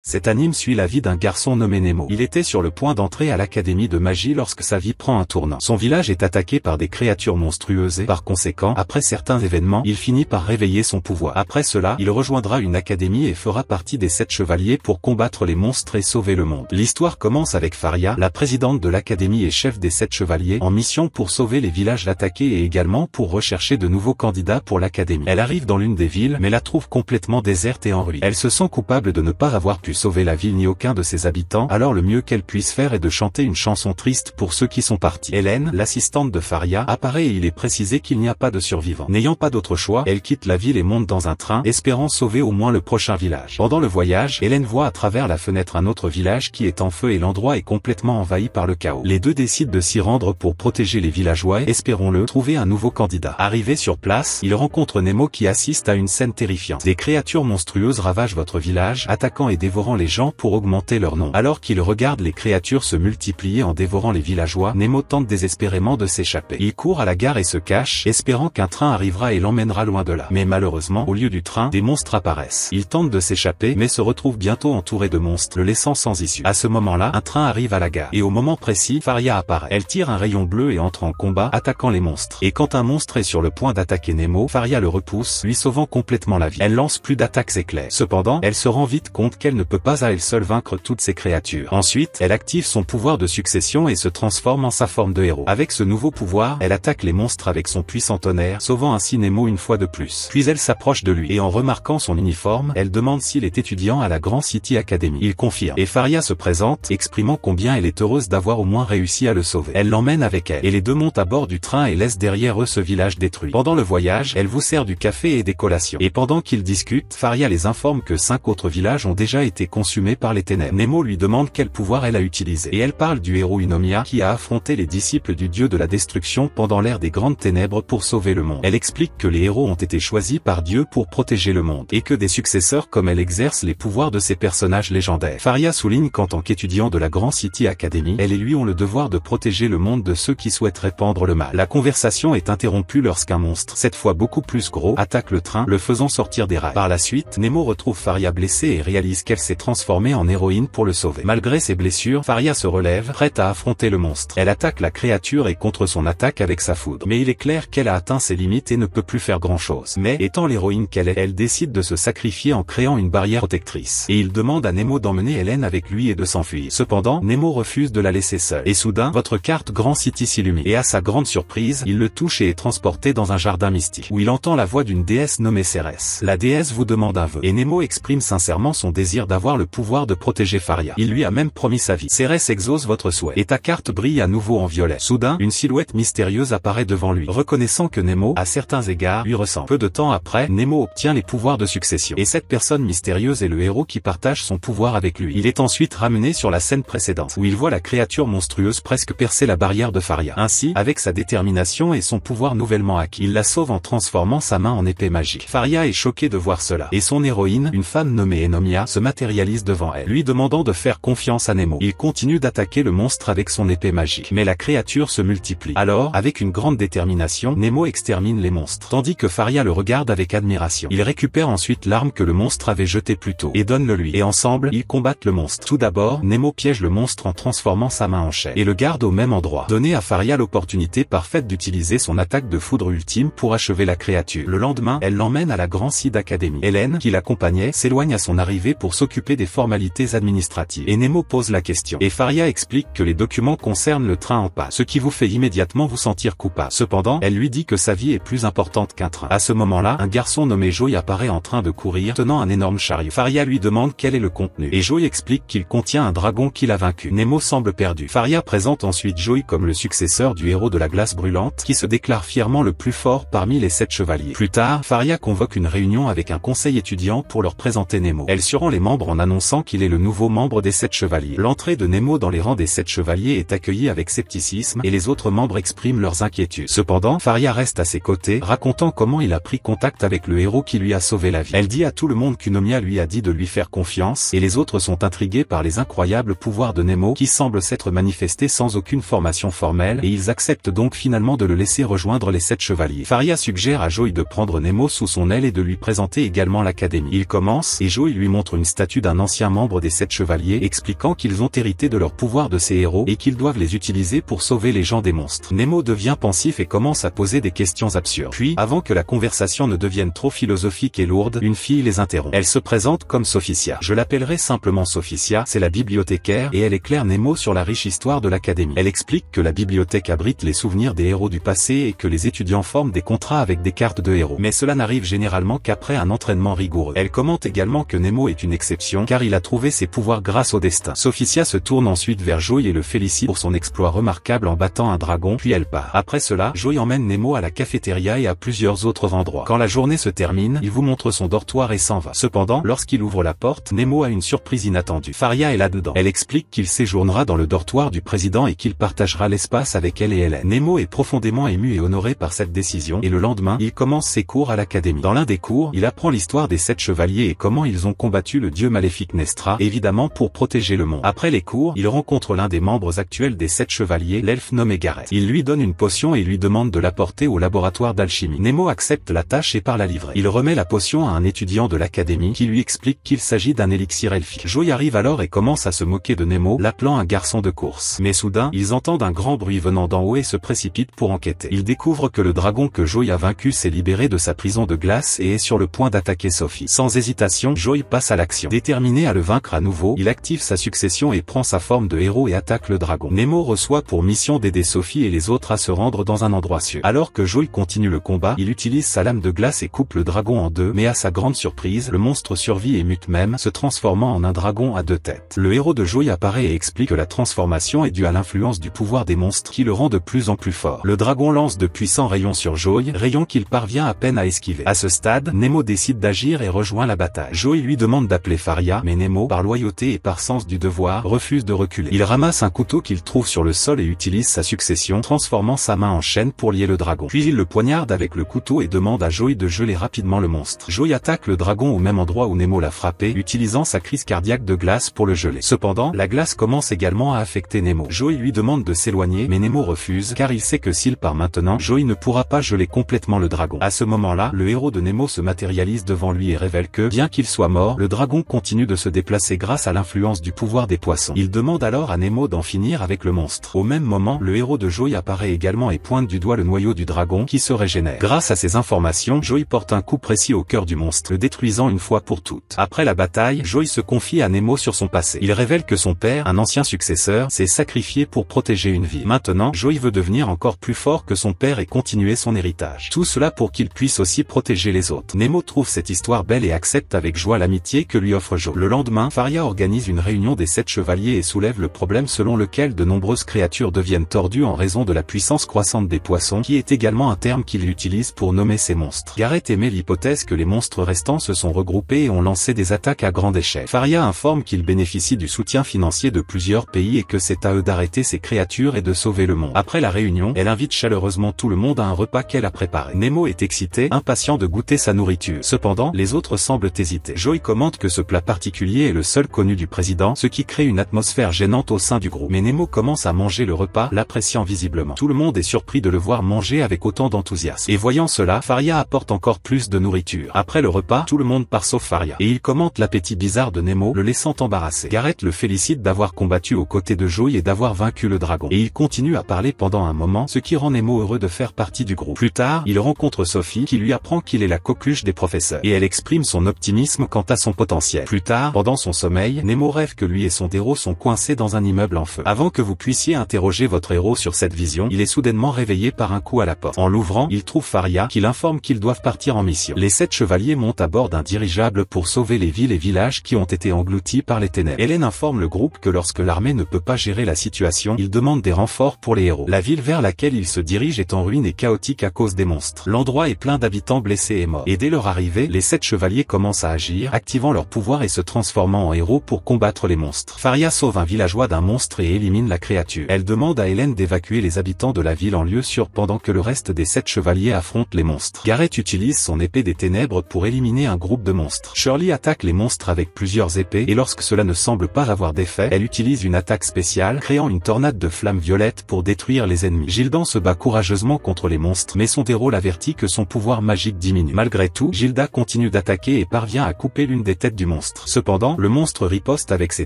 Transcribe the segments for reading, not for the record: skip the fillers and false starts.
Cet anime suit la vie d'un garçon nommé Nemo. Il était sur le point d'entrer à l'académie de magie lorsque sa vie prend un tournant. Son village est attaqué par des créatures monstrueuses et par conséquent, après certains événements, il finit par réveiller son pouvoir. Après cela, il rejoindra une académie et fera partie des 7 chevaliers pour combattre les monstres et sauver le monde. L'histoire commence avec Faria, la présidente de l'académie et chef des 7 chevaliers, en mission pour sauver les villages attaqués et également pour rechercher de nouveaux candidats pour l'académie. Elle arrive dans l'une des villes mais la trouve complètement déserte et en ruine. Elle se sent coupable de ne pas avoir pu sauver la ville ni aucun de ses habitants, alors le mieux qu'elle puisse faire est de chanter une chanson triste pour ceux qui sont partis. Hélène, l'assistante de Faria, apparaît et il est précisé qu'il n'y a pas de survivants. N'ayant pas d'autre choix, elle quitte la ville et monte dans un train, espérant sauver au moins le prochain village. Pendant le voyage, Hélène voit à travers la fenêtre un autre village qui est en feu et l'endroit est complètement envahi par le chaos. Les deux décident de s'y rendre pour protéger les villageois et, espérons-le, trouver un nouveau candidat. Arrivé sur place, ils rencontrent Nemo qui assiste à une scène terrifiante. Des créatures monstrueuses ravagent votre village, attaquant et dévorant les gens pour augmenter leur nombre. Alors qu'il regarde les créatures se multiplier en dévorant les villageois, Nemo tente désespérément de s'échapper. Il court à la gare et se cache, espérant qu'un train arrivera et l'emmènera loin de là. Mais malheureusement, au lieu du train, des monstres apparaissent. Il tente de s'échapper, mais se retrouve bientôt entouré de monstres, le laissant sans issue. À ce moment-là, un train arrive à la gare. Et au moment précis, Faria apparaît. Elle tire un rayon bleu et entre en combat, attaquant les monstres. Et quand un monstre est sur le point d'attaquer Nemo, Faria le repousse, lui sauvant complètement la vie. Elle lance plus d'attaques éclairs. Cependant, elle se rend vite compte qu'elle ne peut pas à elle seule vaincre toutes ces créatures. Ensuite, elle active son pouvoir de succession et se transforme en sa forme de héros. Avec ce nouveau pouvoir, elle attaque les monstres avec son puissant tonnerre, sauvant ainsi Nemo une fois de plus. Puis elle s'approche de lui et en remarquant son uniforme, elle demande s'il est étudiant à la Grand City Academy. Il confirme. Et Faria se présente, exprimant combien elle est heureuse d'avoir au moins réussi à le sauver. Elle l'emmène avec elle et les deux montent à bord du train et laissent derrière eux ce village détruit. Pendant le voyage, elle vous sert du café et des collations. Et pendant qu'ils discutent, Faria les informe que 5 autres villages ont déjà été consumés par les ténèbres. Nemo lui demande quel pouvoir elle a utilisé. Et elle parle du héros Inomia qui a affronté les disciples du dieu de la destruction pendant l'ère des grandes ténèbres pour sauver le monde. Elle explique que les héros ont été choisis par Dieu pour protéger le monde et que des successeurs comme elle exercent les pouvoirs de ces personnages légendaires. Faria souligne qu'en tant qu'étudiant de la Grand City Academy, elle et lui ont le devoir de protéger le monde de ceux qui souhaitent répandre le mal. La conversation est interrompue lorsqu'un monstre, cette fois beaucoup plus gros, attaque le train, le faisant sortir des rails. Par la suite, Nemo retrouve Faria blessée et réalise qu'elle s'est transformée en héroïne pour le sauver. Malgré ses blessures, Faria se relève, prête à affronter le monstre. Elle attaque la créature et contre son attaque avec sa foudre. Mais il est clair qu'elle a atteint ses limites et ne peut plus faire grand chose. Mais, étant l'héroïne qu'elle est, elle décide de se sacrifier en créant une barrière protectrice. Et il demande à Nemo d'emmener Hélène avec lui et de s'enfuir. Cependant, Nemo refuse de la laisser seule. Et soudain, votre carte Grand City s'illumine. Et à sa grande surprise, il le touche et est transporté dans un jardin mystique, où il entend la voix d'une déesse nommée Cérès. La déesse vous demande un vœu. Et Nemo exprime sincèrement son désir d'avoir le pouvoir de protéger Faria. Il lui a même promis sa vie. Cérès exauce votre souhait. Et ta carte brille à nouveau en violet. Soudain, une silhouette mystérieuse apparaît devant lui, reconnaissant que Nemo, à certains égards, lui ressemble. Peu de temps après, Nemo obtient les pouvoirs de succession. Et cette personne mystérieuse est le héros qui partage son pouvoir avec lui. Il est ensuite ramené sur la scène précédente, où il voit la créature monstrueuse presque percer la barrière de Faria. Ainsi, avec sa détermination et son pouvoir nouvellement acquis, il la sauve en transformant sa main en épée magique. Faria est choquée de voir cela. Et son héroïne, une femme nommée Inomia, se matérialise devant elle, lui demandant de faire confiance à Nemo. Il continue d'attaquer le monstre avec son épée magique. Mais la créature se multiplie. Alors, avec une grande détermination, Nemo extermine les monstres, tandis que Faria le regarde avec admiration. Il récupère ensuite l'arme que le monstre avait jetée plus tôt, et donne-le lui. Et ensemble, ils combattent le monstre. Tout d'abord, Nemo piège le monstre en transformant sa main en chair, et le garde au même endroit. Donner à Faria l'opportunité parfaite d'utiliser son attaque de foudre ultime pour achever la créature. Le lendemain, elle l'emmène à la Grand City Academy. Hélène, qui l'accompagnait, s'éloigne à son arrivée pour s'occuper des formalités administratives. Et Nemo pose la question. Et Faria explique que les documents concernent le train en panne, ce qui vous fait immédiatement vous sentir coupable. Cependant, elle lui dit que sa vie est plus importante qu'un train. À ce moment-là, un garçon nommé Joey apparaît en train de courir, tenant un énorme chariot. Faria lui demande quel est le contenu. Et Joey explique qu'il contient un dragon qu'il a vaincu. Nemo semble perdu. Faria présente ensuite Joey comme le successeur du héros de la glace brûlante, qui se déclare fièrement le plus fort parmi les 7 chevaliers. Plus tard, Faria convoque une réunion avec un conseil étudiant pour leur présenter Nemo. Elle surprend les membres en annonçant qu'il est le nouveau membre des 7 chevaliers. L'entrée de Nemo dans les rangs des 7 chevaliers est accueillie avec scepticisme et les autres membres expriment leurs inquiétudes. Cependant, Faria reste à ses côtés, racontant comment il a pris contact avec le héros qui lui a sauvé la vie. Elle dit à tout le monde qu'Inomia lui a dit de lui faire confiance et les autres sont intrigués par les incroyables pouvoirs de Nemo qui semblent s'être manifestés sans aucune formation formelle et ils acceptent donc finalement de le laisser rejoindre les 7 chevaliers. Faria suggère à Joey de prendre Nemo sous son aile et de lui présenter également l'académie. Il commence et Joey lui montre une statue statut d'un ancien membre des 7 chevaliers, expliquant qu'ils ont hérité de leur pouvoir de ces héros et qu'ils doivent les utiliser pour sauver les gens des monstres. Nemo devient pensif et commence à poser des questions absurdes. Puis, avant que la conversation ne devienne trop philosophique et lourde, une fille les interrompt. Elle se présente comme Sophicia. Je l'appellerai simplement Sophicia, c'est la bibliothécaire et elle éclaire Nemo sur la riche histoire de l'académie. Elle explique que la bibliothèque abrite les souvenirs des héros du passé et que les étudiants forment des contrats avec des cartes de héros. Mais cela n'arrive généralement qu'après un entraînement rigoureux. Elle commente également que Nemo est une exception car il a trouvé ses pouvoirs grâce au destin. Sophicia se tourne ensuite vers Joey et le félicite pour son exploit remarquable en battant un dragon, puis elle part. Après cela, Joey emmène Nemo à la cafétéria et à plusieurs autres endroits. Quand la journée se termine, il vous montre son dortoir et s'en va. Cependant, lorsqu'il ouvre la porte, Nemo a une surprise inattendue. Faria est là-dedans. Elle explique qu'il séjournera dans le dortoir du président et qu'il partagera l'espace avec elle et Hélène. Nemo est profondément ému et honoré par cette décision et le lendemain, il commence ses cours à l'académie. Dans l'un des cours, il apprend l'histoire des 7 chevaliers et comment ils ont combattu le dieu maléfique Nestra, évidemment pour protéger le monde. Après les cours, il rencontre l'un des membres actuels des 7 chevaliers, l'elfe nommé Gareth. Il lui donne une potion et lui demande de l'apporter au laboratoire d'alchimie. Nemo accepte la tâche et part la livrer. Il remet la potion à un étudiant de l'académie qui lui explique qu'il s'agit d'un élixir elfique. Joey arrive alors et commence à se moquer de Nemo, l'appelant un garçon de course. Mais soudain, ils entendent un grand bruit venant d'en haut et se précipitent pour enquêter. Ils découvrent que le dragon que Joey a vaincu s'est libéré de sa prison de glace et est sur le point d'attaquer Sophie. Sans hésitation, Joey passe à l'action. Déterminé à le vaincre à nouveau, il active sa succession et prend sa forme de héros et attaque le dragon. Nemo reçoit pour mission d'aider Sophie et les autres à se rendre dans un endroit sûr. Alors que Joey continue le combat, il utilise sa lame de glace et coupe le dragon en deux, mais à sa grande surprise, le monstre survit et mute même, se transformant en un dragon à 2 têtes. Le héros de Joey apparaît et explique que la transformation est due à l'influence du pouvoir des monstres qui le rend de plus en plus fort. Le dragon lance de puissants rayons sur Joey, rayons qu'il parvient à peine à esquiver. À ce stade, Nemo décide d'agir et rejoint la bataille. Joey lui demande d'appeler Faria, mais Nemo, par loyauté et par sens du devoir, refuse de reculer. Il ramasse un couteau qu'il trouve sur le sol et utilise sa succession, transformant sa main en chaîne pour lier le dragon. Puis il le poignarde avec le couteau et demande à Joey de geler rapidement le monstre. Joey attaque le dragon au même endroit où Nemo l'a frappé, utilisant sa crise cardiaque de glace pour le geler. Cependant, la glace commence également à affecter Nemo. Joey lui demande de s'éloigner, mais Nemo refuse, car il sait que s'il part maintenant, Joey ne pourra pas geler complètement le dragon. À ce moment-là, le héros de Nemo se matérialise devant lui et révèle que, bien qu'il soit mort, le dragon continue de se déplacer grâce à l'influence du pouvoir des poissons. Il demande alors à Nemo d'en finir avec le monstre. Au même moment, le héros de Joey apparaît également et pointe du doigt le noyau du dragon qui se régénère. Grâce à ces informations, Joey porte un coup précis au cœur du monstre, le détruisant une fois pour toutes. Après la bataille, Joey se confie à Nemo sur son passé. Il révèle que son père, un ancien successeur, s'est sacrifié pour protéger une vie. Maintenant, Joey veut devenir encore plus fort que son père et continuer son héritage. Tout cela pour qu'il puisse aussi protéger les autres. Nemo trouve cette histoire belle et accepte avec joie l'amitié que lui offre Joey. Le lendemain, Faria organise une réunion des 7 chevaliers et soulève le problème selon lequel de nombreuses créatures deviennent tordues en raison de la puissance croissante des poissons, qui est également un terme qu'il utilise pour nommer ces monstres. Gareth émet l'hypothèse que les monstres restants se sont regroupés et ont lancé des attaques à grande échelle. Faria informe qu'il bénéficie du soutien financier de plusieurs pays et que c'est à eux d'arrêter ces créatures et de sauver le monde. Après la réunion, elle invite chaleureusement tout le monde à un repas qu'elle a préparé. Nemo est excité, impatient de goûter sa nourriture. Cependant, les autres semblent hésiter. Joey commente que ce plat particulier est le seul connu du président, ce qui crée une atmosphère gênante au sein du groupe. Mais Nemo commence à manger le repas, l'appréciant visiblement. Tout le monde est surpris de le voir manger avec autant d'enthousiasme. Et voyant cela, Faria apporte encore plus de nourriture. Après le repas, tout le monde part sauf Faria. Et il commente l'appétit bizarre de Nemo, le laissant embarrassé. Gareth le félicite d'avoir combattu aux côtés de Joey et d'avoir vaincu le dragon. Et il continue à parler pendant un moment, ce qui rend Nemo heureux de faire partie du groupe. Plus tard, il rencontre Sophie qui lui apprend qu'il est la coqueluche des professeurs. Et elle exprime son optimisme quant à son potentiel. Plus tard, pendant son sommeil, Nemo rêve que lui et son héros sont coincés dans un immeuble en feu. Avant que vous puissiez interroger votre héros sur cette vision, il est soudainement réveillé par un coup à la porte. En l'ouvrant, il trouve Faria qui l'informe qu'ils doivent partir en mission. Les 7 chevaliers montent à bord d'un dirigeable pour sauver les villes et villages qui ont été engloutis par les ténèbres. Hélène informe le groupe que lorsque l'armée ne peut pas gérer la situation, il demande des renforts pour les héros. La ville vers laquelle ils se dirigent est en ruine et chaotique à cause des monstres. L'endroit est plein d'habitants blessés et morts. Et dès leur arrivée, les 7 chevaliers commencent à agir, activant leur pouvoir et se transformant en héros pour combattre les monstres. Faria sauve un villageois d'un monstre et élimine la créature. Elle demande à Hélène d'évacuer les habitants de la ville en lieu sûr pendant que le reste des 7 chevaliers affrontent les monstres. Gareth utilise son épée des ténèbres pour éliminer un groupe de monstres. Shirley attaque les monstres avec plusieurs épées et lorsque cela ne semble pas avoir d'effet, elle utilise une attaque spéciale, créant une tornade de flammes violettes pour détruire les ennemis. Gildan se bat courageusement contre les monstres, mais son héros l'avertit que son pouvoir magique diminue. Malgré tout, Gilda continue d'attaquer et parvient à couper l'une des têtes du monstre. monstre. Cependant, le monstre riposte avec ses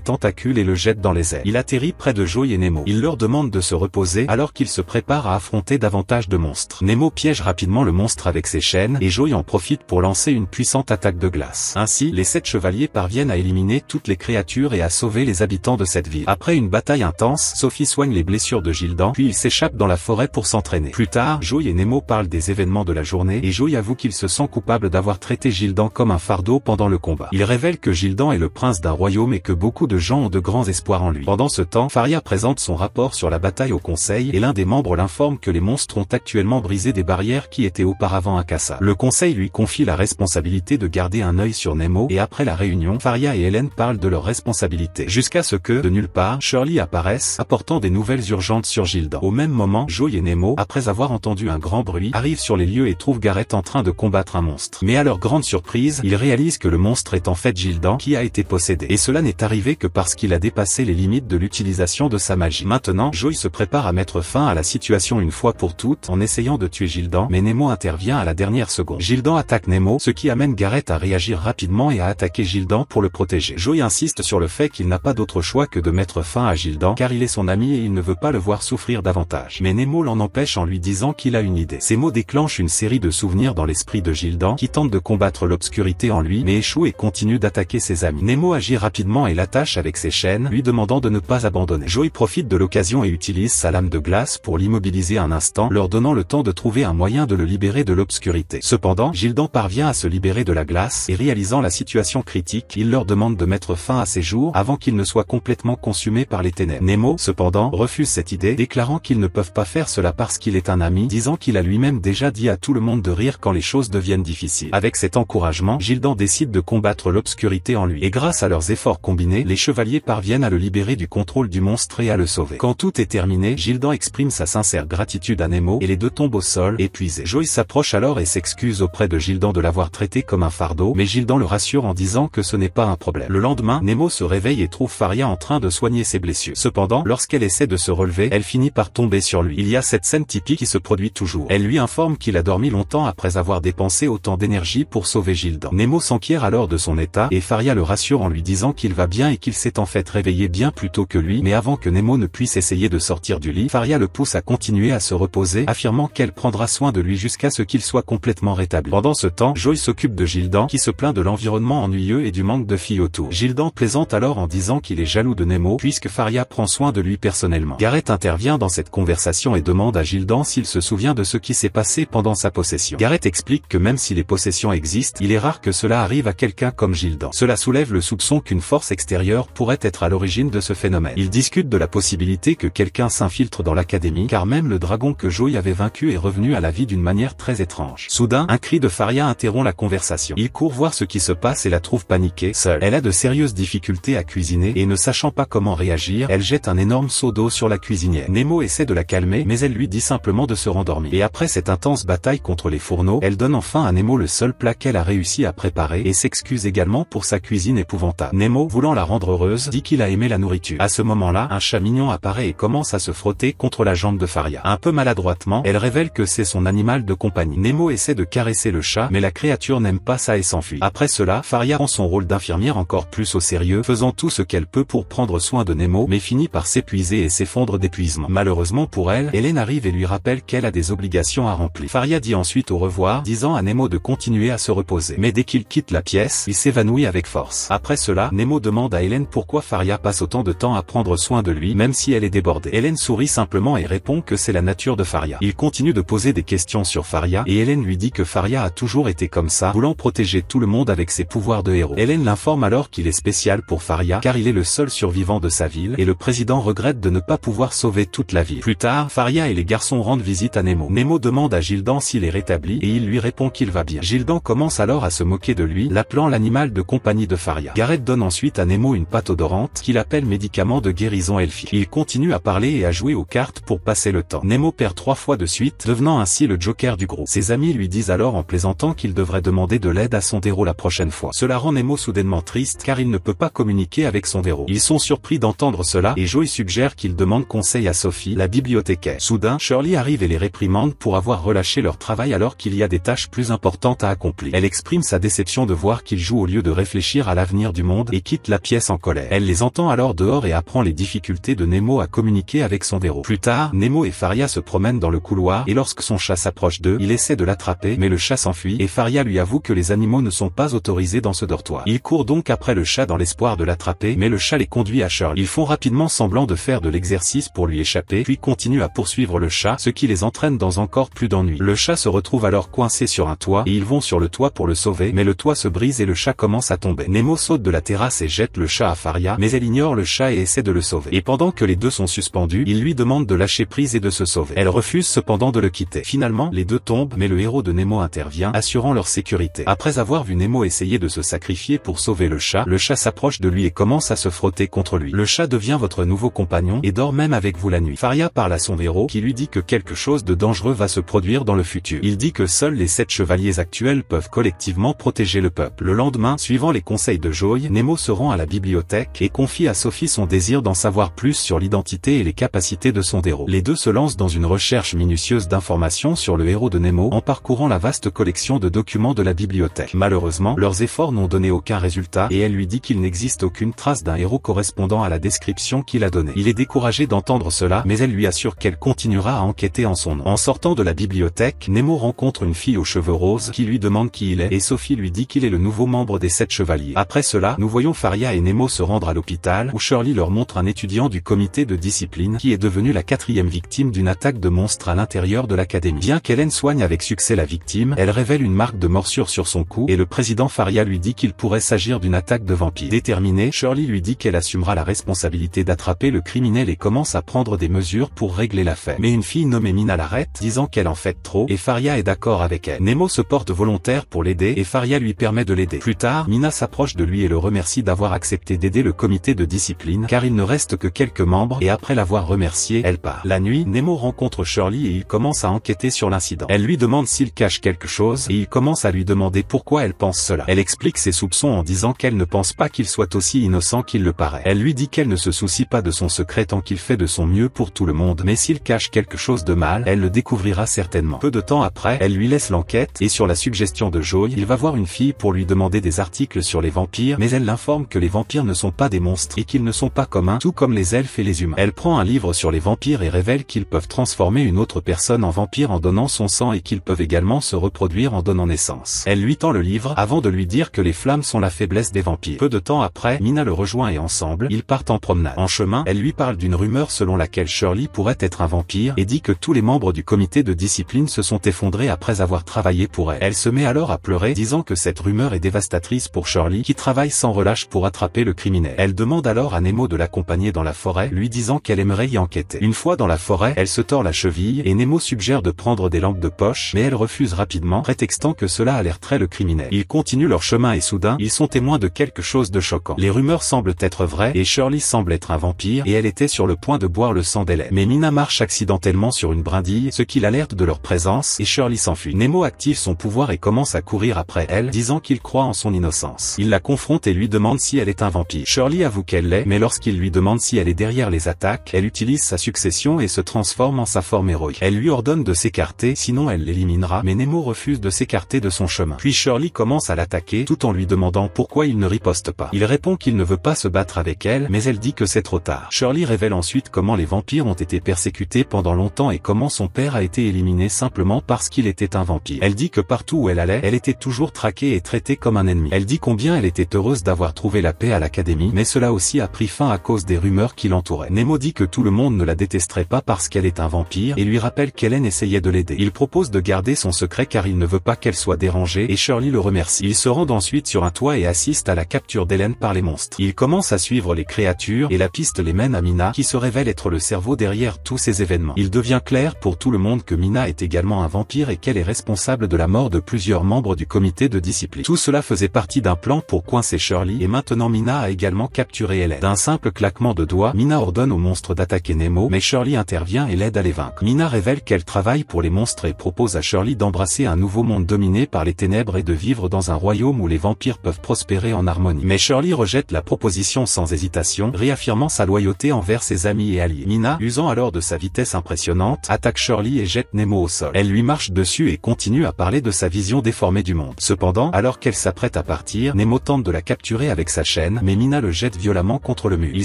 tentacules et le jette dans les airs. Il atterrit près de Joey et Nemo. Il leur demande de se reposer alors qu'ils se préparent à affronter davantage de monstres. Nemo piège rapidement le monstre avec ses chaînes et Joey en profite pour lancer une puissante attaque de glace. Ainsi, les 7 chevaliers parviennent à éliminer toutes les créatures et à sauver les habitants de cette ville. Après une bataille intense, Sophie soigne les blessures de Gildan, puis il s'échappe dans la forêt pour s'entraîner. Plus tard, Joey et Nemo parlent des événements de la journée et Joey avoue qu'il se sent coupable d'avoir traité Gildan comme un fardeau pendant le combat. Il révèle que Gildan est le prince d'un royaume et que beaucoup de gens ont de grands espoirs en lui. Pendant ce temps, Faria présente son rapport sur la bataille au conseil et l'un des membres l'informe que les monstres ont actuellement brisé des barrières qui étaient auparavant incassables. Le conseil lui confie la responsabilité de garder un œil sur Nemo et après la réunion, Faria et Hélène parlent de leurs responsabilités. Jusqu'à ce que, de nulle part, Shirley apparaisse, apportant des nouvelles urgentes sur Gildan. Au même moment, Joey et Nemo, après avoir entendu un grand bruit, arrivent sur les lieux et trouvent Gareth en train de combattre un monstre. Mais à leur grande surprise, ils réalisent que le monstre est en fait Gildan qui a été possédé. Et cela n'est arrivé que parce qu'il a dépassé les limites de l'utilisation de sa magie. Maintenant, Joey se prépare à mettre fin à la situation une fois pour toutes en essayant de tuer Gildan, mais Nemo intervient à la dernière seconde. Gildan attaque Nemo, ce qui amène Gareth à réagir rapidement et à attaquer Gildan pour le protéger. Joey insiste sur le fait qu'il n'a pas d'autre choix que de mettre fin à Gildan car il est son ami et il ne veut pas le voir souffrir davantage. Mais Nemo l'en empêche en lui disant qu'il a une idée. Ces mots déclenchent une série de souvenirs dans l'esprit de Gildan qui tente de combattre l'obscurité en lui mais échoue et continue d'attaquer ses amis. Nemo agit rapidement et l'attache avec ses chaînes, lui demandant de ne pas abandonner. Joey profite de l'occasion et utilise sa lame de glace pour l'immobiliser un instant, leur donnant le temps de trouver un moyen de le libérer de l'obscurité. Cependant, Gildan parvient à se libérer de la glace et réalisant la situation critique, il leur demande de mettre fin à ses jours avant qu'il ne soit complètement consumé par les ténèbres. Nemo, cependant, refuse cette idée, déclarant qu'ils ne peuvent pas faire cela parce qu'il est un ami, disant qu'il a lui-même déjà dit à tout le monde de rire quand les choses deviennent difficiles. Avec cet encouragement, Gildan décide de combattre l'obscurité en lui. Et grâce à leurs efforts combinés, les chevaliers parviennent à le libérer du contrôle du monstre et à le sauver. Quand tout est terminé, Gildan exprime sa sincère gratitude à Nemo et les deux tombent au sol, épuisés. Joey s'approche alors et s'excuse auprès de Gildan de l'avoir traité comme un fardeau, mais Gildan le rassure en disant que ce n'est pas un problème. Le lendemain, Nemo se réveille et trouve Faria en train de soigner ses blessures. Cependant, lorsqu'elle essaie de se relever, elle finit par tomber sur lui. Il y a cette scène typique qui se produit toujours. Elle lui informe qu'il a dormi longtemps après avoir dépensé autant d'énergie pour sauver Gildan. Nemo s'enquiert alors de son état et Faria le rassure en lui disant qu'il va bien et qu'il s'est en fait réveillé bien plus tôt que lui, mais avant que Nemo ne puisse essayer de sortir du lit, Faria le pousse à continuer à se reposer, affirmant qu'elle prendra soin de lui jusqu'à ce qu'il soit complètement rétabli. Pendant ce temps, Joey s'occupe de Gildan qui se plaint de l'environnement ennuyeux et du manque de filles autour. Gildan plaisante alors en disant qu'il est jaloux de Nemo puisque Faria prend soin de lui personnellement. Gareth intervient dans cette conversation et demande à Gildan s'il se souvient de ce qui s'est passé pendant sa possession. Gareth explique que même si les possessions existent, il est rare que cela arrive à quelqu'un comme Gildan. Cela soulève le soupçon qu'une force extérieure pourrait être à l'origine de ce phénomène. Il discute de la possibilité que quelqu'un s'infiltre dans l'académie car même le dragon que Joey avait vaincu est revenu à la vie d'une manière très étrange. Soudain, un cri de Faria interrompt la conversation. Il court voir ce qui se passe et la trouve paniquée, seule. Elle a de sérieuses difficultés à cuisiner et ne sachant pas comment réagir, elle jette un énorme seau d'eau sur la cuisinière. Nemo essaie de la calmer mais elle lui dit simplement de se rendormir. Et après cette intense bataille contre les fourneaux, elle donne enfin à Nemo le seul plat qu'elle a réussi à préparer et s'excuse également pour sa cuisine épouvantable. Nemo, voulant la rendre heureuse, dit qu'il a aimé la nourriture. À ce moment-là, un chat mignon apparaît et commence à se frotter contre la jambe de Faria. Un peu maladroitement, elle révèle que c'est son animal de compagnie. Nemo essaie de caresser le chat mais la créature n'aime pas ça et s'enfuit. Après cela, Faria prend son rôle d'infirmière encore plus au sérieux, faisant tout ce qu'elle peut pour prendre soin de Nemo mais finit par s'épuiser et s'effondre d'épuisement. Malheureusement pour elle, Hélène arrive et lui rappelle qu'elle a des obligations à remplir. Faria dit ensuite au revoir, disant à Nemo de continuer à se reposer. Mais dès qu'il quitte la pièce, il s'évanouit avec force. Après cela, Nemo demande à Hélène pourquoi Faria passe autant de temps à prendre soin de lui même si elle est débordée. Hélène sourit simplement et répond que c'est la nature de Faria. Il continue de poser des questions sur Faria et Hélène lui dit que Faria a toujours été comme ça, voulant protéger tout le monde avec ses pouvoirs de héros. Hélène l'informe alors qu'il est spécial pour Faria car il est le seul survivant de sa ville et le président regrette de ne pas pouvoir sauver toute la ville. Plus tard, Faria et les garçons rendent visite à Nemo. Nemo demande à Gildan s'il est rétabli et il lui répond qu'il va bien. Gildan commence alors à se moquer de lui, l'appelant l'animal de compagnie de Faria. Gareth donne ensuite à Nemo une pâte odorante qu'il appelle médicament de guérison elfique. Il continue à parler et à jouer aux cartes pour passer le temps. Nemo perd 3 fois de suite, devenant ainsi le joker du groupe. Ses amis lui disent alors en plaisantant qu'il devrait demander de l'aide à son héros la prochaine fois. Cela rend Nemo soudainement triste car il ne peut pas communiquer avec son héros. Ils sont surpris d'entendre cela et Joey suggère qu'il demande conseil à Sophie, la bibliothécaire. Soudain, Shirley arrive et les réprimande pour avoir relâché leur travail alors qu'il y a des tâches plus importantes à accomplir. Elle exprime sa déception de voir qu'ils jouent au lieu de réfléchir à l'avenir du monde et quitte la pièce en colère. Elle les entend alors dehors et apprend les difficultés de Nemo à communiquer avec son verrou. Plus tard, Nemo et Faria se promènent dans le couloir et lorsque son chat s'approche d'eux, il essaie de l'attraper mais le chat s'enfuit et Faria lui avoue que les animaux ne sont pas autorisés dans ce dortoir. Il court donc après le chat dans l'espoir de l'attraper mais le chat les conduit à Shirley. Ils font rapidement semblant de faire de l'exercice pour lui échapper puis continuent à poursuivre le chat, ce qui les entraîne dans encore plus d'ennuis. Le chat se retrouve alors coincé sur un toit et ils vont sur le toit pour le sauver mais le toit se brise et le chat commence à tomber. Nemo saute de la terrasse et jette le chat à Faria mais elle ignore le chat et essaie de le sauver. Et pendant que les deux sont suspendus, il lui demande de lâcher prise et de se sauver. Elle refuse cependant de le quitter. Finalement, les deux tombent mais le héros de Nemo intervient, assurant leur sécurité. Après avoir vu Nemo essayer de se sacrifier pour sauver le chat s'approche de lui et commence à se frotter contre lui. Le chat devient votre nouveau compagnon et dort même avec vous la nuit. Faria parle à son héros qui lui dit que quelque chose de dangereux va se produire dans le futur. Il dit que seuls les 7 chevaliers actuels peuvent collectivement protéger le peuple. Le lendemain, suivant les conseils de Joey, Nemo se rend à la bibliothèque et confie à Sophie son désir d'en savoir plus sur l'identité et les capacités de son héros. Les deux se lancent dans une recherche minutieuse d'informations sur le héros de Nemo en parcourant la vaste collection de documents de la bibliothèque. Malheureusement, leurs efforts n'ont donné aucun résultat et elle lui dit qu'il n'existe aucune trace d'un héros correspondant à la description qu'il a donnée. Il est découragé d'entendre cela mais elle lui assure qu'elle continuera à enquêter en son nom. En sortant de la bibliothèque, Nemo rencontre une fille aux cheveux roses qui lui demande qui il est et Sophie lui dit qu'il est le nouveau membre des 7 chevaliers. Après cela, nous voyons Faria et Nemo se rendre à l'hôpital où Shirley leur montre un étudiant du comité de discipline qui est devenu la 4e victime d'une attaque de monstres à l'intérieur de l'académie. Bien qu'Hélène soigne avec succès la victime, elle révèle une marque de morsure sur son cou et le président Faria lui dit qu'il pourrait s'agir d'une attaque de vampire. Déterminée, Shirley lui dit qu'elle assumera la responsabilité d'attraper le criminel et commence à prendre des mesures pour régler l'affaire. Mais une fille nommée Mina l'arrête, disant qu'elle en fait trop et Faria est d'accord avec elle. Nemo se porte volontaire pour l'aider et Faria lui permet de l'aider. Plus tard, Mina s'approche de lui et le remercie d'avoir accepté d'aider le comité de discipline car il ne reste que quelques membres et après l'avoir remercié, elle part. La nuit, Nemo rencontre Shirley et il commence à enquêter sur l'incident. Elle lui demande s'il cache quelque chose et il commence à lui demander pourquoi elle pense cela. Elle explique ses soupçons en disant qu'elle ne pense pas qu'il soit aussi innocent qu'il le paraît. Elle lui dit qu'elle ne se soucie pas de son secret tant qu'il fait de son mieux pour tout le monde mais s'il cache quelque chose de mal, elle le découvrira certainement. Peu de temps après, elle lui laisse l'enquête et sur la suggestion de Joey, il va voir une fille pour lui demander des articles sur les vampires mais elle l'informe que les vampires ne sont pas des monstres et qu'ils ne sont pas communs tout comme les elfes et les humains. Elle prend un livre sur les vampires et révèle qu'ils peuvent transformer une autre personne en vampire en donnant son sang et qu'ils peuvent également se reproduire en donnant naissance. Elle lui tend le livre avant de lui dire que les flammes sont la faiblesse des vampires. Peu de temps après, Mina le rejoint et ensemble, ils partent en promenade. En chemin, elle lui parle d'une rumeur selon laquelle Shirley pourrait être un vampire et dit que tous les membres du comité de discipline se sont effondrés après avoir travaillé pour elle. Elle se met alors à pleurer disant que cette rumeur est dévastatrice pour Shirley qui travaille sans relâche pour attraper le criminel. Elle demande alors à Nemo de l'accompagner dans la forêt, lui disant qu'elle aimerait y enquêter. Une fois dans la forêt, elle se tord la cheville et Nemo suggère de prendre des lampes de poche mais elle refuse rapidement, prétextant que cela alerterait le criminel. Ils continuent leur chemin et soudain, ils sont témoins de quelque chose de choquant. Les rumeurs semblent être vraies et Shirley semble être un vampire et elle était sur le point de boire le sang d'Hélène. Mais Mina marche accidentellement sur une brindille, ce qui l'alerte de leur présence et Shirley s'enfuit. Nemo active son pouvoir et commence à courir après elle, disant qu'il croit en son innocence. Il la confronte et lui demande si elle est un vampire. Shirley avoue qu'elle l'est, mais lorsqu'il lui demande si elle est derrière les attaques, elle utilise sa succession et se transforme en sa forme héroïque. Elle lui ordonne de s'écarter, sinon elle l'éliminera, mais Nemo refuse de s'écarter de son chemin. Puis Shirley commence à l'attaquer, tout en lui demandant pourquoi il ne riposte pas. Il répond qu'il ne veut pas se battre avec elle, mais elle dit que c'est trop tard. Shirley révèle ensuite comment les vampires ont été persécutés pendant longtemps et comment son père a été éliminé simplement parce qu'il était un vampire. Elle dit que partout où elle allait, elle était toujours traquée et traitée comme un ennemi. Elle dit combien elle était heureuse d'avoir trouvé la paix à l'académie, mais cela aussi a pris fin à cause des rumeurs qui l'entouraient. Nemo dit que tout le monde ne la détesterait pas parce qu'elle est un vampire et lui rappelle qu'Hélène essayait de l'aider. Il propose de garder son secret car il ne veut pas qu'elle soit dérangée et Shirley le remercie. Ils se rendent ensuite sur un toit et assistent à la capture d'Hélène par les monstres. Ils commencent à suivre les créatures et la piste les mène à Mina qui se révèle être le cerveau derrière tous ces événements. Il devient clair pour tout le monde que Mina est également un vampire et qu'elle est responsable de la mort de plusieurs membres du comité de discipline. Tout cela faisait partie d'un plan pour coincer Shirley et maintenant Mina a également capturé Hélène. D'un simple claquement de doigts, Mina ordonne aux monstres d'attaquer Nemo mais Shirley intervient et l'aide à les vaincre. Mina révèle qu'elle travaille pour les monstres et propose à Shirley d'embrasser un nouveau monde dominé par les ténèbres et de vivre dans un royaume où les vampires peuvent prospérer en harmonie. Mais Shirley rejette la proposition sans hésitation, réaffirmant sa loyauté envers ses amis et alliés. Mina, usant alors de sa vitesse impressionnante, attaque Shirley et jette Nemo au sol. Elle lui marche dessus et continue à parler de sa vision déformée du monde. Cependant, alors qu'elle s'apprête à partir, partir, Nemo tente de la capturer avec sa chaîne, mais Mina le jette violemment contre le mur. Il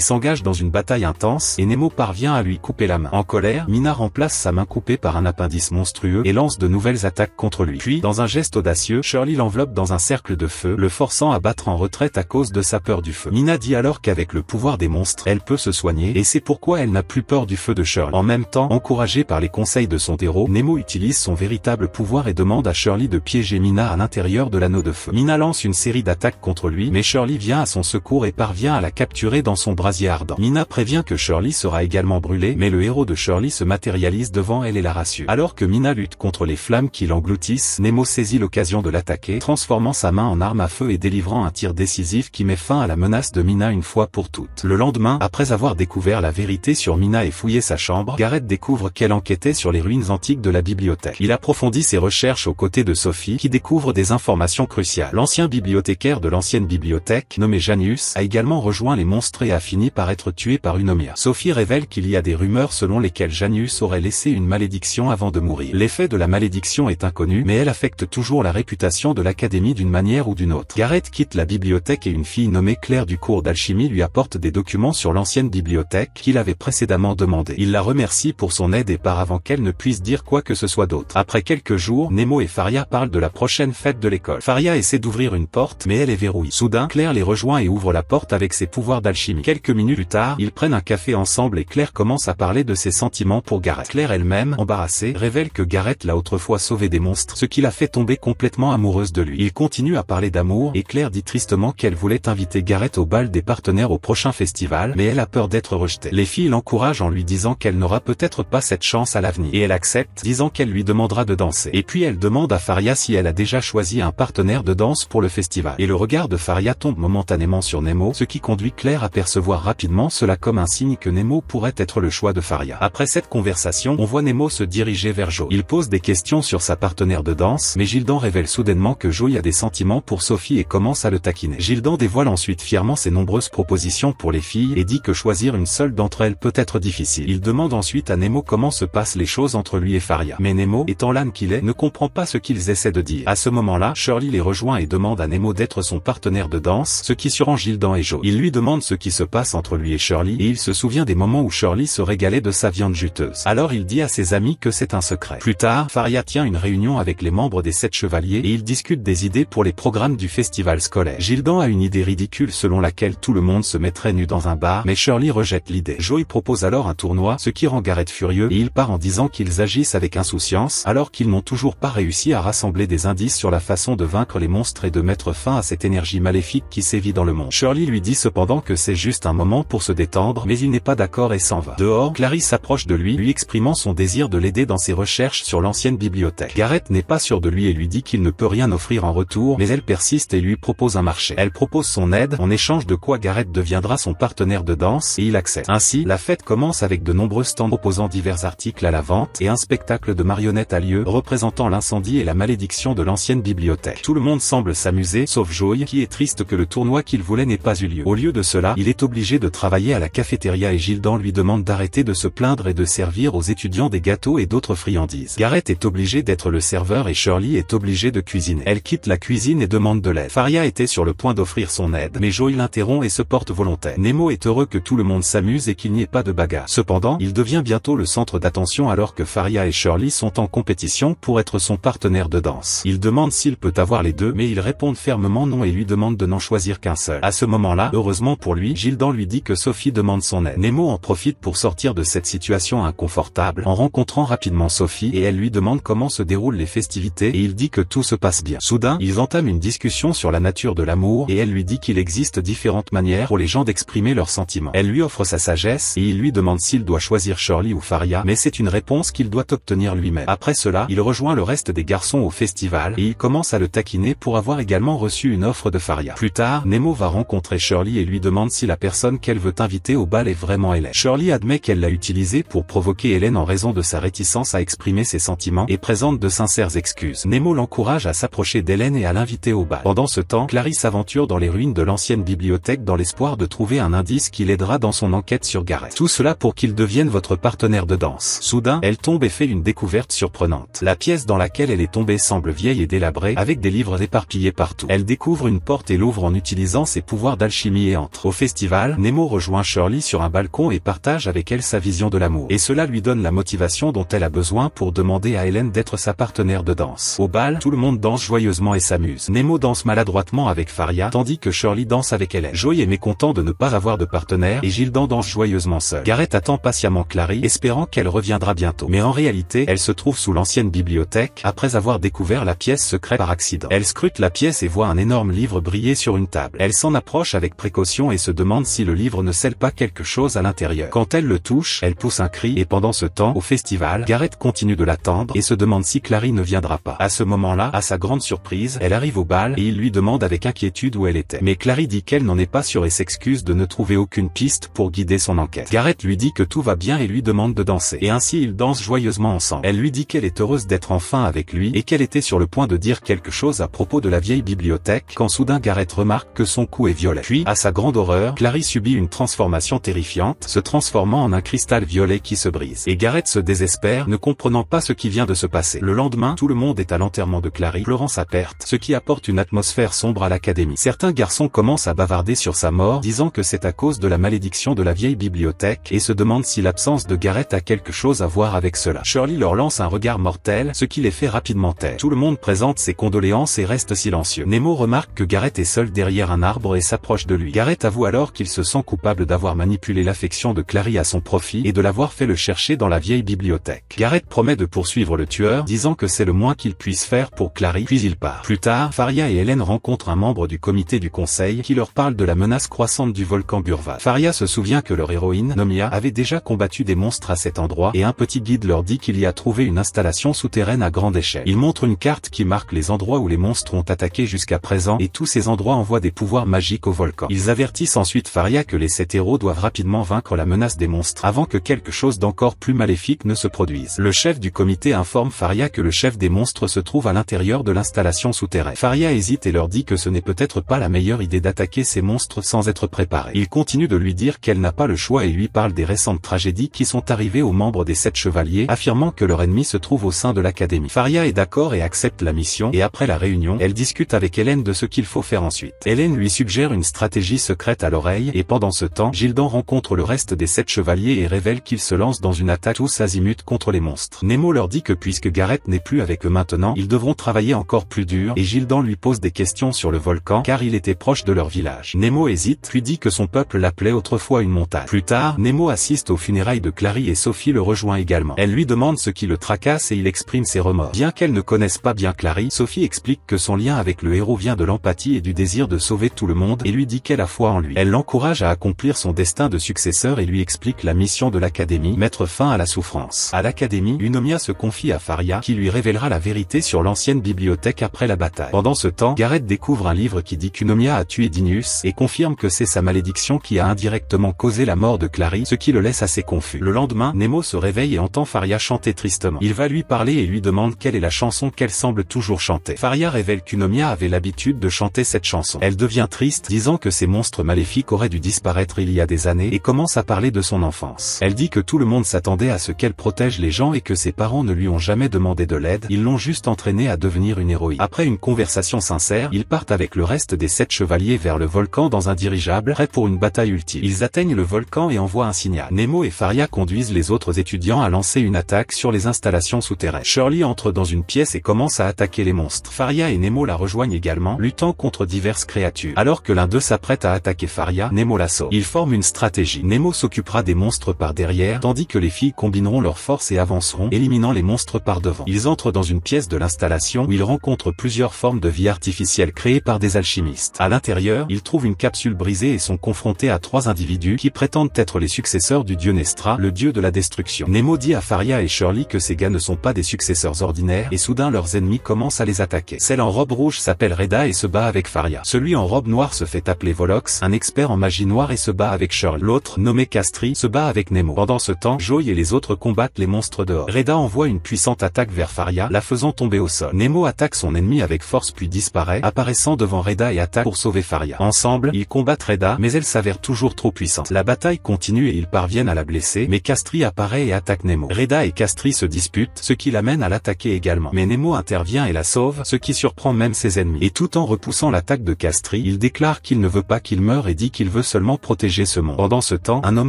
s'engage dans une bataille intense, et Nemo parvient à lui couper la main. En colère, Mina remplace sa main coupée par un appendice monstrueux et lance de nouvelles attaques contre lui. Puis, dans un geste audacieux, Shirley l'enveloppe dans un cercle de feu, le forçant à battre en retraite à cause de sa peur du feu. Mina dit alors qu'avec le pouvoir des monstres, elle peut se soigner, et c'est pourquoi elle n'a plus peur du feu de Shirley. En même temps, encouragé par les conseils de son héros, Nemo utilise son véritable pouvoir et demande à Shirley de piéger Mina à l'intérieur de l'anneau de feu. Mina lance une série d'attaques contre lui, mais Shirley vient à son secours et parvient à la capturer dans son brasier ardent. Mina prévient que Shirley sera également brûlée, mais le héros de Shirley se matérialise devant elle et la rassure. Alors que Mina lutte contre les flammes qui l'engloutissent, Nemo saisit l'occasion de l'attaquer, transformant sa main en arme à feu et délivrant un tir décisif qui met fin à la menace de Mina une fois pour toutes. Le lendemain, après avoir découvert la vérité sur Mina et fouillé sa chambre, Gareth découvre qu'elle enquêtait sur les ruines antiques de la bibliothèque. Il approfondit ses recherches aux côtés de Sophie, qui découvre des informations cruciales. L'ancien bibliothécaire de l'ancienne bibliothèque, nommé Janius, a également rejoint les monstres et a fini par être tué par une omia. Sophie révèle qu'il y a des rumeurs selon lesquelles Janius aurait laissé une malédiction avant de mourir. L'effet de la malédiction est inconnu, mais elle affecte toujours la réputation de l'académie d'une manière ou d'une autre. Gareth quitte la bibliothèque et une fille nommée Claire du cours d'alchimie lui apporte des documents sur l'ancienne bibliothèque qu'il avait précédemment demandé. Il la remercie pour son aide et part avant qu'elle ne puisse dire quoi que ce soit d'autre. Après quelques jours, Nemo et Faria parlent de la prochaine fête de l'école. Faria essaie d'ouvrir une porte, mais elle est verrouillée. Soudain, Claire les rejoint et ouvre la porte avec ses pouvoirs d'alchimie. Quelques minutes plus tard, ils prennent un café ensemble et Claire commence à parler de ses sentiments pour Gareth. Claire elle-même, embarrassée, révèle que Gareth l'a autrefois sauvé des monstres, ce qui l'a fait tomber complètement amoureuse de lui. Ils continuent à parler d'amour, et Claire dit tristement qu'elle voulait inviter Gareth au bal des partenaires au prochain festival, mais elle a peur d'être rejetée. Les filles l'encouragent en lui disant qu'elle n'aura peut-être pas cette chance à l'avenir, et elle accepte, disant qu'elle lui demandera de danser. Et puis elle demande à Faria si elle a déjà choisi un partenaire de danse pour le festival. Et le regard de Faria tombe momentanément sur Nemo, ce qui conduit Claire à percevoir rapidement cela comme un signe que Nemo pourrait être le choix de Faria. Après cette conversation, on voit Nemo se diriger vers Joe. Il pose des questions sur sa partenaire de danse, mais Gildan révèle soudainement que Joe a des sentiments pour Sophie et commence à le taquiner. Gildan dévoile ensuite fièrement ses nombreuses propositions pour les filles et dit que choisir une seule d'entre elles peut être difficile. Il demande ensuite à Nemo comment se passent les choses entre lui et Faria. Mais Nemo, étant l'âne qu'il est, ne comprend pas ce qu'ils essaient de dire. À ce moment-là, Shirley les rejoint et demande à Nemo d'être son partenaire de danse, ce qui surprend Gildan et Joe. Il lui demande ce qui se passe entre lui et Shirley, et il se souvient des moments où Shirley se régalait de sa viande juteuse. Alors il dit à ses amis que c'est un secret. Plus tard, Faria tient une réunion avec les membres des 7 chevaliers et ils discutent des idées pour les programmes du festival scolaire. Gildan a une idée ridicule selon laquelle tout le monde se mettrait nu dans un bar, mais Shirley rejette l'idée. Joe propose alors un tournoi, ce qui rend Gareth furieux, et il part en disant qu'ils agissent avec insouciance, alors qu'ils n'ont toujours pas réussi à rassembler des indices sur la façon de vaincre les monstres et de mettre fin à cette énergie maléfique qui sévit dans le monde. Shirley lui dit cependant que c'est juste un moment pour se détendre, mais il n'est pas d'accord et s'en va. Dehors, Clarice s'approche de lui exprimant son désir de l'aider dans ses recherches sur l'ancienne bibliothèque. Gareth n'est pas sûr de lui et lui dit qu'il ne peut rien offrir en retour, mais elle persiste et lui propose un marché. Elle propose son aide, en échange de quoi Gareth deviendra son partenaire de danse, et il accepte. Ainsi, la fête commence avec de nombreux stands proposant divers articles à la vente, et un spectacle de marionnettes a lieu, représentant l'incendie et la malédiction de l'ancienne bibliothèque. Tout le monde semble s'amuser, sauf Joey, qui est triste que le tournoi qu'il voulait n'ait pas eu lieu. Au lieu de cela, il est obligé de travailler à la cafétéria et Gildan lui demande d'arrêter de se plaindre et de servir aux étudiants des gâteaux et d'autres friandises. Gareth est obligé d'être le serveur et Shirley est obligée de cuisiner. Elle quitte la cuisine et demande de l'aide. Faria était sur le point d'offrir son aide, mais Joey l'interrompt et se porte volontaire. Nemo est heureux que tout le monde s'amuse et qu'il n'y ait pas de bagarre. Cependant, il devient bientôt le centre d'attention alors que Faria et Shirley sont en compétition pour être son partenaire de danse. Il demande s'il peut avoir les deux, mais ils répondent fermement non et lui demandent de n'en choisir qu'un seul. À ce moment-là, heureusement pour lui, Gildan lui dit que Sophie demande son aide. Nemo en profite pour sortir de cette situation inconfortable en rencontrant rapidement Sophie et elle lui demande comment se déroulent les festivités et il dit que tout se passe bien. Soudain, ils entament une discussion sur la nature de l'amour et elle lui dit qu'il existe différentes manières pour les gens d'exprimer leurs sentiments. Elle lui offre sa sagesse et il lui demande s'il doit choisir Shirley ou Faria, mais c'est une réponse qu'il doit obtenir lui-même. Après cela, il rejoint le reste des garçons au festival et il commence à le taquiner pour avoir également reçu une offre de Faria. Plus tard, Nemo va rencontrer Shirley et lui demande si la personne qu'elle veut inviter au bal est vraiment Hélène. Shirley admet qu'elle l'a utilisé pour provoquer Hélène en raison de sa réticence à exprimer ses sentiments et présente de sincères excuses. Nemo l'encourage à s'approcher d'Hélène et à l'inviter au bal. Pendant ce temps, Clarice s'aventure dans les ruines de l'ancienne bibliothèque dans l'espoir de trouver un indice qui l'aidera dans son enquête sur Gareth. Tout cela pour qu'il devienne votre partenaire de danse. Soudain, elle tombe et fait une découverte surprenante. La pièce dans laquelle elle est tombée semble vieille et délabrée, avec des livres éparpillés partout. Elle découvre une porte et l'ouvre en utilisant ses pouvoirs d'alchimie et entre. Au festival, Nemo rejoint Shirley sur un balcon et partage avec elle sa vision de l'amour. Et cela lui donne la motivation dont elle a besoin pour demander à Hélène d'être sa partenaire de danse. Au bal, tout le monde danse joyeusement et s'amuse. Nemo danse maladroitement avec Faria, tandis que Shirley danse avec Hélène. Joey est mécontent de ne pas avoir de partenaire et Gildan danse joyeusement seul. Garrett attend patiemment Clary, espérant qu'elle reviendra bientôt. Mais en réalité, elle se trouve sous l'ancienne bibliothèque, après avoir découvert la pièce secrète par accident. Elle scrute la pièce et voit un énorme livre briller sur une table. Elle s'en approche avec précaution et se demande si le livre ne scelle pas quelque chose à l'intérieur. Quand elle le touche, elle pousse un cri et pendant ce temps, au festival, Garrett continue de l'attendre et se demande si Clary ne viendra pas. À ce moment-là, à sa grande surprise, elle arrive au bal et il lui demande avec inquiétude où elle était. Mais Clary dit qu'elle n'en est pas sûre et s'excuse de ne trouver aucune piste pour guider son enquête. Garrett lui dit que tout va bien et lui demande de danser. Et ainsi ils dansent joyeusement ensemble. Elle lui dit qu'elle est heureuse d'être enfin avec lui et qu'elle était sur le point de dire quelque chose à propos de la vieille bibliothèque quand soudain Garrett remarque que son cou est violet. Puis, à sa grande horreur, Clary subit une transformation terrifiante, se transformant en un cristal violet qui se brise. Et Garrett se désespère, ne comprenant pas ce qui vient de se passer. Le lendemain, tout le monde est à l'enterrement de Clary, pleurant sa perte, ce qui apporte une atmosphère sombre à l'académie. Certains garçons commencent à bavarder sur sa mort, disant que c'est à cause de la malédiction de la vieille bibliothèque et se demandent si l'absence de Garrett a quelque chose à voir avec cela. Shirley leur lance un regard mortel, ce qui les fait rapidement taire. Tout le monde présente ses condoléances et reste silencieux. Nemo remarque que Garrett est seul derrière un arbre et s'approche de lui. Garrett avoue alors qu'il se sent coupable d'avoir manipulé l'affection de Clary à son profit et de l'avoir fait le chercher dans la vieille bibliothèque. Garrett promet de poursuivre le tueur, disant que c'est le moins qu'il puisse faire pour Clary, puis il part. Plus tard, Faria et Hélène rencontrent un membre du comité du conseil qui leur parle de la menace croissante du volcan Burva. Faria se souvient que leur héroïne, Nomia, avait déjà combattu des monstres à cet endroit et un petit guide leur dit qu'il y a trouvé une installation souterraine à grande échelle. Il montre une carte qui marque les endroits où les monstres ont attaqué jusqu'à présent et tous ces endroits envoient des pouvoirs magiques au volcan. Ils avertissent ensuite Faria que les 7 héros doivent rapidement vaincre la menace des monstres avant que quelque chose d'encore plus maléfique ne se produise. Le chef du comité informe Faria que le chef des monstres se trouve à l'intérieur de l'installation souterraine. Faria hésite et leur dit que ce n'est peut-être pas la meilleure idée d'attaquer ces monstres sans être préparé. Il continue de lui dire qu'elle n'a pas le choix et lui parle des récentes tragédies qui sont arrivées aux membres des 7 chevaliers, affirmant que leur ennemi se trouve au sein de l'académie. Faria est d'accord et accepte la mission, et après la réunion, elle discute avec Hélène de ce qu'il faut faire ensuite. Hélène lui suggère une stratégie secrète à l'oreille, et pendant ce temps, Gildan rencontre le reste des 7 chevaliers et révèle qu'ils se lancent dans une attaque tous azimuts contre les monstres. Nemo leur dit que puisque Garrett n'est plus avec eux maintenant, ils devront travailler encore plus dur, et Gildan lui pose des questions sur le volcan car il était proche de leur village. Nemo hésite, puis dit que son peuple l'appelait autrefois une montagne. Plus tard, Nemo assiste aux funérailles de Clary et Sophie le rejoint également. Elle lui demande ce qui le tracasse et il exprime ses remords. Bien qu'elle ne connaisse pas bien Clary, Sophie explique que son lien avec le héros vient de l'empathie et du désir de sauver tout le monde et lui dit qu'elle a foi en lui. Elle l'encourage à accomplir son destin de successeur et lui explique la mission de l'académie, mettre fin à la souffrance. À l'académie, Unomia se confie à Faria qui lui révélera la vérité sur l'ancienne bibliothèque après la bataille. Pendant ce temps, Garrett découvre un livre qui dit qu'Unomia a tué Dinius et confirme que c'est sa malédiction qui a indirectement causé la mort de Clary, ce qui le laisse assez confus. Le lendemain, Nemo se réveille et entend Faria chanter tristement. Il va lui parler et lui demande quelle est la chanson qu'elle semble toujours chanter. Faria révèle qu'Unomia avait l'habitude de chanter cette chanson. Elle devient triste, disant que ces monstres maléfiques auraient dû disparaître il y a des années et commence à parler de son enfance. Elle dit que tout le monde s'attendait à ce qu'elle protège les gens et que ses parents ne lui ont jamais demandé de l'aide, ils l'ont juste entraînée à devenir une héroïne. Après une conversation sincère, ils partent avec le reste des 7 chevaliers vers le volcan dans un dirigeable, prêt pour une bataille ultime. Ils atteignent le volcan et envoient un signal. Nemo et Faria conduisent les autres étudiants à lancer une attaque sur les installations souterraines. Shirley entre dans une pièce et commence à attaquer les monstres. Faria et Nemo la rejoignent également, luttant contre diverses créatures. Alors que l'un d'eux s'apprête à attaquer Faria, Nemo la sauve. Ils forment une stratégie. Nemo s'occupera des monstres par derrière, tandis que les filles combineront leurs forces et avanceront, éliminant les monstres par devant. Ils entrent dans une pièce de l'installation où ils rencontrent plusieurs formes de vie artificielle créées par des alchimistes. À l'intérieur, ils trouvent une capsule brisée et sont confrontés à 3 individus qui prétendent être les successeurs du dieu Nestra, le dieu de la destruction. Nemo dit à Faria et Shirley que ces gars ne sont pas des successeurs ordinaires et soudain leurs ennemis commencent à les attaquer. Celle en robe rouge s'appelle Reda et se bat avec Faria. Celui en robe noire se fait appeler Volox, un expert en magie noire et se bat avec Shirley. L'autre, nommé Castri, se bat avec Nemo. Pendant ce temps, Joey et les autres combattent les monstres dehors. Reda envoie une puissante attaque vers Faria, la faisant tomber au sol. Nemo attaque son ennemi avec force puis disparaît, apparaissant devant Reda et attaque pour sauver Faria. Ensemble, ils combattent Reda, mais elle s'avère toujours trop puissante. La bataille continue et ils parviennent à la blesser, mais Castri apparaît et attaque Nemo. Reda et Castri se disputent, ce qui l'amène à l'attaquer également. Mais Nemo intervient et la sauve, ce qui surprend même ses ennemis. Shirley. Et tout en repoussant l'attaque de Castry, il déclare qu'il ne veut pas qu'il meure et dit qu'il veut seulement protéger ce monde. Pendant ce temps, un homme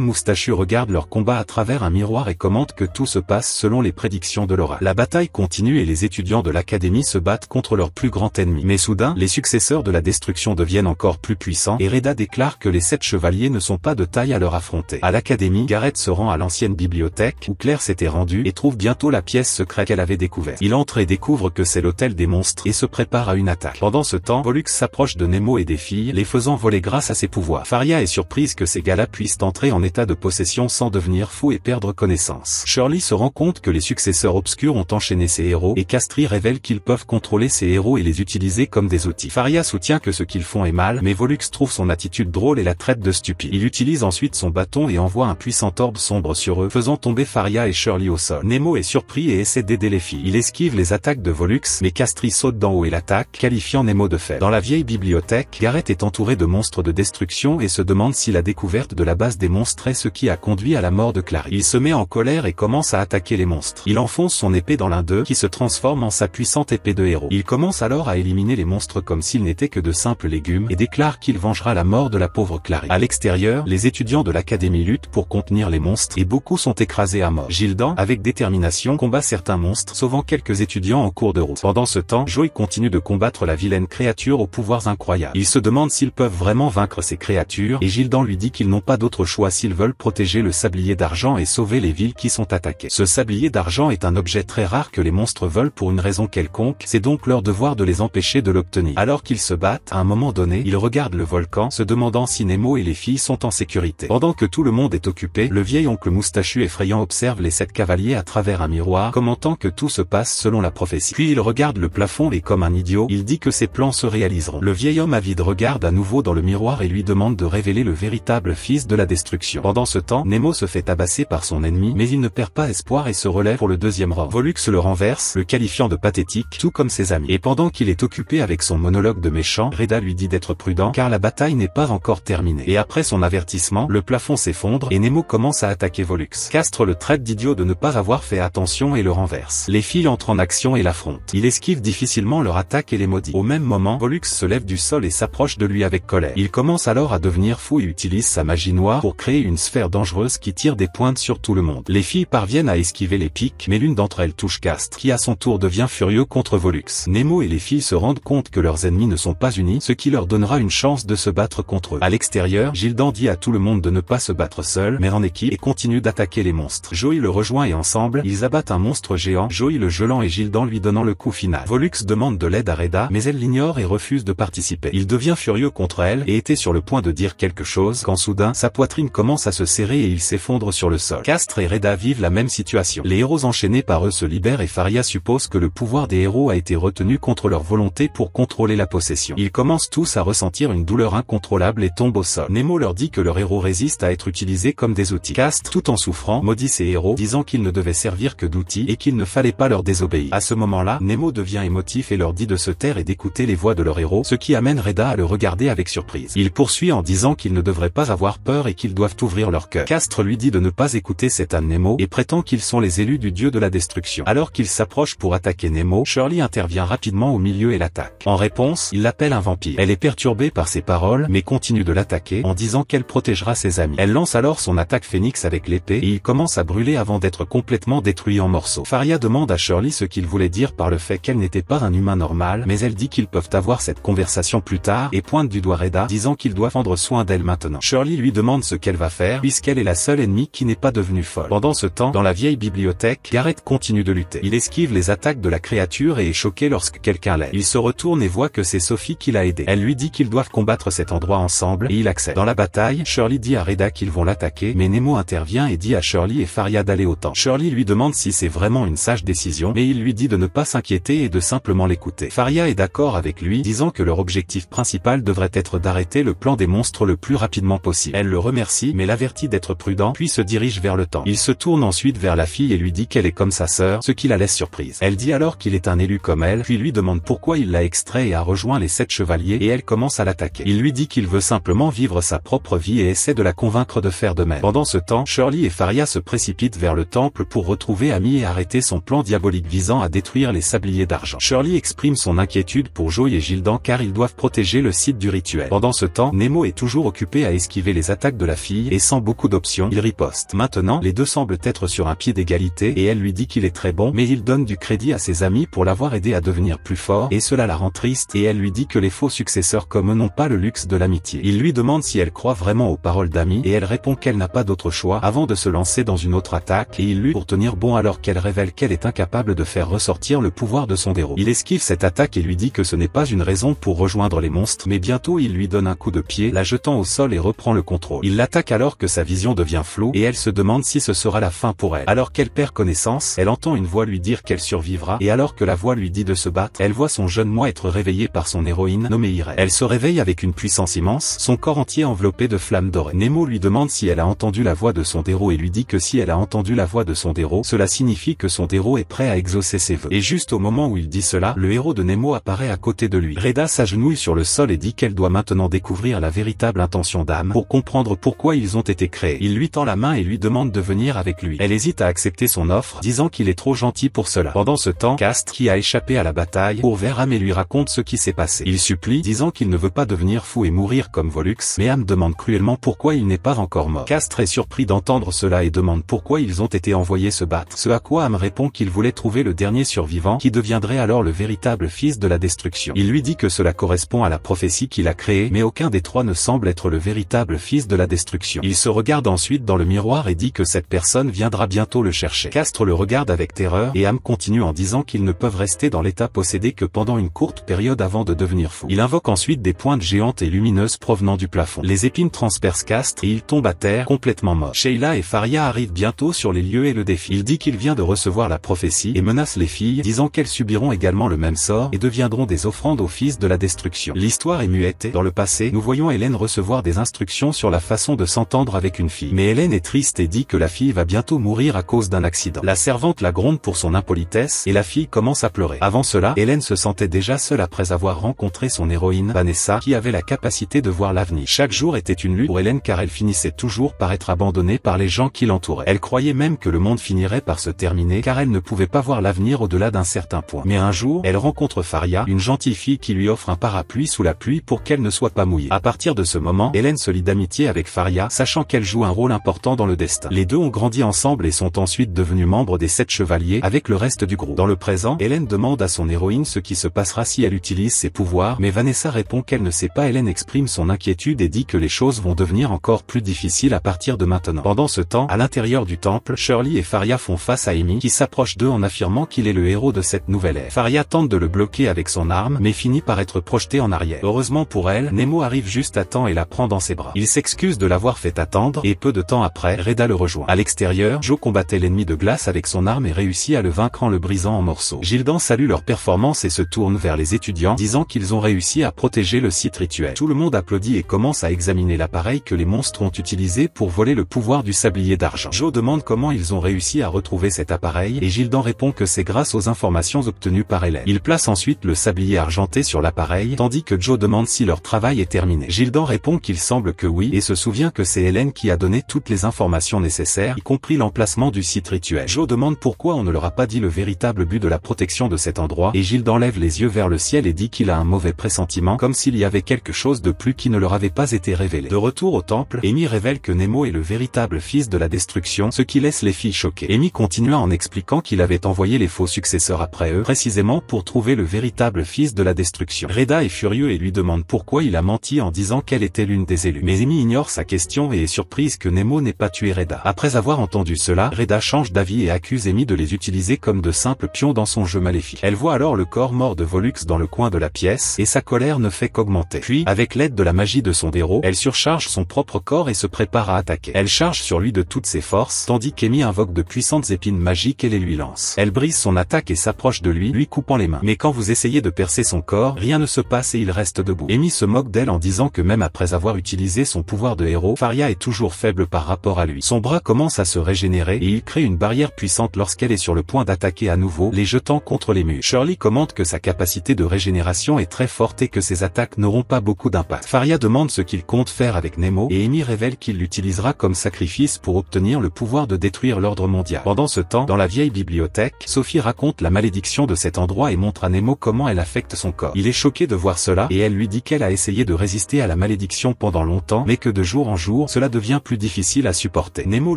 moustachu regarde leur combat à travers un miroir et commente que tout se passe selon les prédictions de Laura. La bataille continue et les étudiants de l'académie se battent contre leur plus grand ennemi. Mais soudain, les successeurs de la destruction deviennent encore plus puissants et Reda déclare que les 7 chevaliers ne sont pas de taille à leur affronter. À l'académie, Gareth se rend à l'ancienne bibliothèque où Claire s'était rendue et trouve bientôt la pièce secrète qu'elle avait découverte. Il entre et découvre que c'est l'hôtel des monstres et se prépare à une attaque. Pendant ce temps, Pollux s'approche de Nemo et des filles, les faisant voler grâce à ses pouvoirs. Faria est surprise que ces gars-là puissent entrer en état de possession sans devenir fous et perdre connaissance. Shirley se rend compte que les successeurs obscurs ont enchaîné ses héros et Castry révèle qu'ils peuvent contrôler ces héros et les utiliser comme des outils. Faria soutient que ce qu'ils font est mal, mais Pollux trouve son attitude drôle et la traite de stupide. Il utilise ensuite son bâton et envoie un puissant orbe sombre sur eux, faisant tomber Faria et Shirley au sol. Nemo est surpris et essaie d'aider les filles. Il esquive les attaques de Pollux, mais Castry saute d'en haut et l'attaque, qualifiant Nemo de faible. Dans la vieille bibliothèque, Gareth est entouré de monstres de destruction et se demande si la découverte de la base des monstres est ce qui a conduit à la mort de Clary. Il se met en colère et commence à attaquer les monstres. Il enfonce son épée dans l'un d'eux qui se transforme en sa puissante épée de héros. Il commence alors à éliminer les monstres comme s'ils n'étaient que de simples légumes et déclare qu'il vengera la mort de la pauvre Clary. À l'extérieur, les étudiants de l'académie luttent pour contenir les monstres et beaucoup sont écrasés à mort. Gildan, avec détermination, combat certains monstres, sauvant quelques étudiants en cours de route. Pendant ce temps, Joey continue de combattre la vilaine créature aux pouvoirs incroyables. Il se demande s'ils peuvent vraiment vaincre ces créatures et Gildan lui dit qu'ils n'ont pas d'autre choix s'ils veulent protéger le sablier d'argent et sauver les villes qui sont attaquées. Ce sablier d'argent est un objet très rare que les monstres veulent pour une raison quelconque, c'est donc leur devoir de les empêcher de l'obtenir. Alors qu'ils se battent, à un moment donné, ils regardent le volcan, se demandant si Nemo et les filles sont en sécurité. Pendant que tout le monde est occupé, le vieil oncle moustachu effrayant observe les 7 cavaliers à travers un miroir, commentant que tout se passe selon la prophétie. Puis il regarde le plafond et comme un idiot, il dit que ses plans se réaliseront. Le vieil homme avide regarde à nouveau dans le miroir et lui demande de révéler le véritable fils de la destruction. Pendant ce temps, Nemo se fait tabasser par son ennemi, mais il ne perd pas espoir et se relève pour le deuxième round. Pollux le renverse, le qualifiant de pathétique, tout comme ses amis. Et pendant qu'il est occupé avec son monologue de méchant, Reda lui dit d'être prudent car la bataille n'est pas encore terminée. Et après son avertissement, le plafond s'effondre et Nemo commence à attaquer Pollux. Castres le traite d'idiot de ne pas avoir fait attention et le renverse. Les filles entrent en action et l'affrontent. Il esquive difficilement leur attaque et les maudit. Au même moment, Pollux se lève du sol et s'approche de lui avec colère. Il commence alors à devenir fou et utilise sa magie noire pour créer une sphère dangereuse qui tire des pointes sur tout le monde. Les filles parviennent à esquiver les pics, mais l'une d'entre elles touche Castres, qui à son tour devient furieux contre Pollux. Nemo et les filles se rendent compte que leurs ennemis ne sont pas unis, ce qui leur donnera une chance de se battre contre eux. À l'extérieur, Gildan dit à tout le monde de ne pas se battre seul, mais en équipe, et continue d'attaquer les monstres. Joey le rejoint et ensemble, ils abattent un monstre géant, Joey le gelant et Gildan lui donnant le coup final. Pollux demande de l'aide à Reda, mais elle l'ignore et refuse de participer. Il devient furieux contre elle et était sur le point de dire quelque chose quand soudain, sa poitrine commence à se serrer et il s'effondre sur le sol. Castres et Reda vivent la même situation. Les héros enchaînés par eux se libèrent et Faria suppose que le pouvoir des héros a été retenu contre leur volonté pour contrôler la possession. Ils commencent tous à ressentir une douleur incontrôlable et tombent au sol. Nemo leur dit que leur héros résiste à être utilisé comme des outils. Castres, tout en souffrant, maudit ses héros, disant qu'ils ne devaient servir que d'outils et qu'il ne fallait pas leur désobéir. À ce moment-là, Nemo devient émotif et leur dit de se taire et d'écouter les voix de leur héros, ce qui amène Reda à le regarder avec surprise. Il poursuit en disant qu'ils ne devraient pas avoir peur et qu'ils doivent ouvrir leur cœur. Castres lui dit de ne pas écouter cet âne Nemo et prétend qu'ils sont les élus du dieu de la destruction. Alors qu'il s'approche pour attaquer Nemo, Shirley intervient rapidement au milieu et l'attaque. En réponse, il l'appelle un vampire. Elle est perturbée par ses paroles, mais continue de l'attaquer en disant qu'elle protégera ses amis. Elle lance alors son attaque phénix avec l'épée et il commence à brûler avant d'être complètement détruit en morceaux. Faria demande à Shirley ce qu'il voulait dire par le fait qu'elle n'était pas un humain normal, mais elle dit qu'ils peuvent avoir cette conversation plus tard et pointe du doigt Reda, disant qu'il doit prendre soin d'elle maintenant. Shirley lui demande ce qu'elle va faire puisqu'elle est la seule ennemie qui n'est pas devenue folle. Pendant ce temps, dans la vieille bibliothèque, Gareth continue de lutter. Il esquive les attaques de la créature et est choqué lorsque quelqu'un l'aide. Il se retourne et voit que c'est Sophie qui l'a aidé. Elle lui dit qu'ils doivent combattre cet endroit ensemble et il accepte. Dans la bataille, Shirley dit à Reda qu'ils vont l'attaquer, mais Nemo intervient et dit à Shirley et Faria d'aller au temple. Shirley lui demande si c'est vraiment une sage décision, mais il lui dit de ne pas s'inquiéter et de simplement l'écouter. Faria est d'accord avec lui, disant que leur objectif principal devrait être d'arrêter le plan des monstres le plus rapidement possible. Elle le remercie, mais l'avertit d'être prudent, puis se dirige vers le temple. Il se tourne ensuite vers la fille et lui dit qu'elle est comme sa sœur, ce qui la laisse surprise. Elle dit alors qu'il est un élu comme elle, puis lui demande pourquoi il l'a extrait et a rejoint les 7 chevaliers et elle commence à l'attaquer. Il lui dit qu'il veut simplement vivre sa propre vie et essaie de la convaincre de faire de même. Pendant ce temps, Shirley et Faria se précipitent vers le temple pour retrouver Amy et arrêter son plan diabolique visant à détruire les sabliers d'argent. Shirley exprime son inquiétude inquiétude pour Joe et Gildan car ils doivent protéger le site du rituel. Pendant ce temps, Nemo est toujours occupé à esquiver les attaques de la fille et sans beaucoup d'options, il riposte. Maintenant, les deux semblent être sur un pied d'égalité et elle lui dit qu'il est très bon mais il donne du crédit à ses amis pour l'avoir aidé à devenir plus fort et cela la rend triste et elle lui dit que les faux successeurs comme eux n'ont pas le luxe de l'amitié. Il lui demande si elle croit vraiment aux paroles d'amis et elle répond qu'elle n'a pas d'autre choix avant de se lancer dans une autre attaque et il lui pour tenir bon alors qu'elle révèle qu'elle est incapable de faire ressortir le pouvoir de son héros. Il esquive cette attaque et lui dit que ce n'est pas une raison pour rejoindre les monstres mais bientôt il lui donne un coup de pied, la jetant au sol et reprend le contrôle. Il l'attaque alors que sa vision devient floue et elle se demande si ce sera la fin pour elle. Alors qu'elle perd connaissance, elle entend une voix lui dire qu'elle survivra et alors que la voix lui dit de se battre, elle voit son jeune moi être réveillé par son héroïne nommée Irene. Elle se réveille avec une puissance immense, son corps entier enveloppé de flammes dorées. Nemo lui demande si elle a entendu la voix de son héros et lui dit que si elle a entendu la voix de son héros, cela signifie que son héros est prêt à exaucer ses vœux. Et juste au moment où il dit cela, le héros de Nemo apparaît à côté de lui. Reda s'agenouille sur le sol et dit qu'elle doit maintenant découvrir la véritable intention d'Am pour comprendre pourquoi ils ont été créés. Il lui tend la main et lui demande de venir avec lui. Elle hésite à accepter son offre, disant qu'il est trop gentil pour cela. Pendant ce temps, Castres, qui a échappé à la bataille, court vers Am et lui raconte ce qui s'est passé. Il supplie, disant qu'il ne veut pas devenir fou et mourir comme Volux, mais Am demande cruellement pourquoi il n'est pas encore mort. Castres est surpris d'entendre cela et demande pourquoi ils ont été envoyés se battre. Ce à quoi Am répond qu'il voulait trouver le dernier survivant qui deviendrait alors le véritable fils de la destruction. Il lui dit que cela correspond à la prophétie qu'il a créée, mais aucun des trois ne semble être le véritable fils de la destruction. Il se regarde ensuite dans le miroir et dit que cette personne viendra bientôt le chercher. Castres le regarde avec terreur et Am continue en disant qu'ils ne peuvent rester dans l'état possédé que pendant une courte période avant de devenir fou. Il invoque ensuite des pointes géantes et lumineuses provenant du plafond. Les épines transpercent Castres et il tombe à terre complètement mort. Sheila et Faria arrivent bientôt sur les lieux et le défient. Il dit qu'il vient de recevoir la prophétie et menace les filles, disant qu'elles subiront également le même sort et deviendront des offrandes au fils de la destruction. L'histoire est muette. Dans le passé, nous voyons Hélène recevoir des instructions sur la façon de s'entendre avec une fille. Mais Hélène est triste et dit que la fille va bientôt mourir à cause d'un accident. La servante la gronde pour son impolitesse et la fille commence à pleurer. Avant cela, Hélène se sentait déjà seule après avoir rencontré son héroïne, Vanessa, qui avait la capacité de voir l'avenir. Chaque jour était une lutte pour Hélène car elle finissait toujours par être abandonnée par les gens qui l'entouraient. Elle croyait même que le monde finirait par se terminer car elle ne pouvait pas voir l'avenir au-delà d'un certain point. Mais un jour, elle rencontre Faria, une gentille fille qui lui offre un parapluie sous la pluie pour qu'elle ne soit pas mouillée. À partir de ce moment, Hélène se lie d'amitié avec Faria, sachant qu'elle joue un rôle important dans le destin. Les deux ont grandi ensemble et sont ensuite devenus membres des 7 chevaliers avec le reste du groupe. Dans le présent, Hélène demande à son héroïne ce qui se passera si elle utilise ses pouvoirs, mais Vanessa répond qu'elle ne sait pas. Hélène exprime son inquiétude et dit que les choses vont devenir encore plus difficiles à partir de maintenant. Pendant ce temps, à l'intérieur du temple, Shirley et Faria font face à Amy, qui s'approche d'eux en affirmant qu'il est le héros de cette nouvelle ère. Faria tente de le bloquer avec son arme, mais finit par être projeté en arrière. Heureusement pour elle, Nemo arrive juste à temps et la prend dans ses bras. Il s'excuse de l'avoir fait attendre, et peu de temps après, Reda le rejoint. À l'extérieur, Joe combattait l'ennemi de glace avec son arme et réussit à le vaincre en le brisant en morceaux. Gildan salue leur performance et se tourne vers les étudiants, disant qu'ils ont réussi à protéger le site rituel. Tout le monde applaudit et commence à examiner l'appareil que les monstres ont utilisé pour voler le pouvoir du sablier d'argent. Joe demande comment ils ont réussi à retrouver cet appareil et Gildan répond que c'est grâce aux informations obtenues par Hélène. Il place ensuite le sablier argenté sur l'appareil, tandis que Joe demande si leur travail est terminé. Gildan répond qu'il semble que oui et se souvient que c'est Hélène qui a donné toutes les informations nécessaires, y compris l'emplacement du site rituel. Joe demande pourquoi on ne leur a pas dit le véritable but de la protection de cet endroit et Gildan lève les yeux vers le ciel et dit qu'il a un mauvais pressentiment, comme s'il y avait quelque chose de plus qui ne leur avait pas été révélé. De retour au temple, Amy révèle que Nemo est le véritable fils de la destruction, ce qui laisse les filles choquées. Amy continua en expliquant qu'il avait envoyé les faux successeurs après eux, précisément pour trouver le véritable fils de la destruction. Reda est furieux et lui demande pourquoi il a menti en disant qu'elle était l'une des élues. Mais Amy ignore sa question et est surprise que Nemo n'ait pas tué Reda. Après avoir entendu cela, Reda change d'avis et accuse Amy de les utiliser comme de simples pions dans son jeu maléfique. Elle voit alors le corps mort de Volux dans le coin de la pièce et sa colère ne fait qu'augmenter. Puis, avec l'aide de la magie de son héros, elle surcharge son propre corps et se prépare à attaquer. Elle charge sur lui de toutes ses forces, tandis qu'Amy invoque de puissantes épines magiques et les lui lance. Elle brise son attaque et s'approche de lui coupant les mains. Mais quand vous essayez de percer son corps, rien ne se passe et il reste debout. Amy se moque d'elle en disant que même après avoir utilisé son pouvoir de héros, Faria est toujours faible par rapport à lui. Son bras commence à se régénérer et il crée une barrière puissante lorsqu'elle est sur le point d'attaquer à nouveau, les jetant contre les murs. Shirley commente que sa capacité de régénération est très forte et que ses attaques n'auront pas beaucoup d'impact. Faria demande ce qu'il compte faire avec Nemo et Amy révèle qu'il l'utilisera comme sacrifice pour obtenir le pouvoir de détruire l'ordre mondial. Pendant ce temps, dans la vieille bibliothèque, Sophie raconte la malédiction de cet endroit et montre à Nemo comment elle affecte son corps. Il est choqué de voir cela et elle lui dit qu'elle a essayé de résister à la malédiction pendant longtemps mais que de jour en jour cela devient plus difficile à supporter. Nemo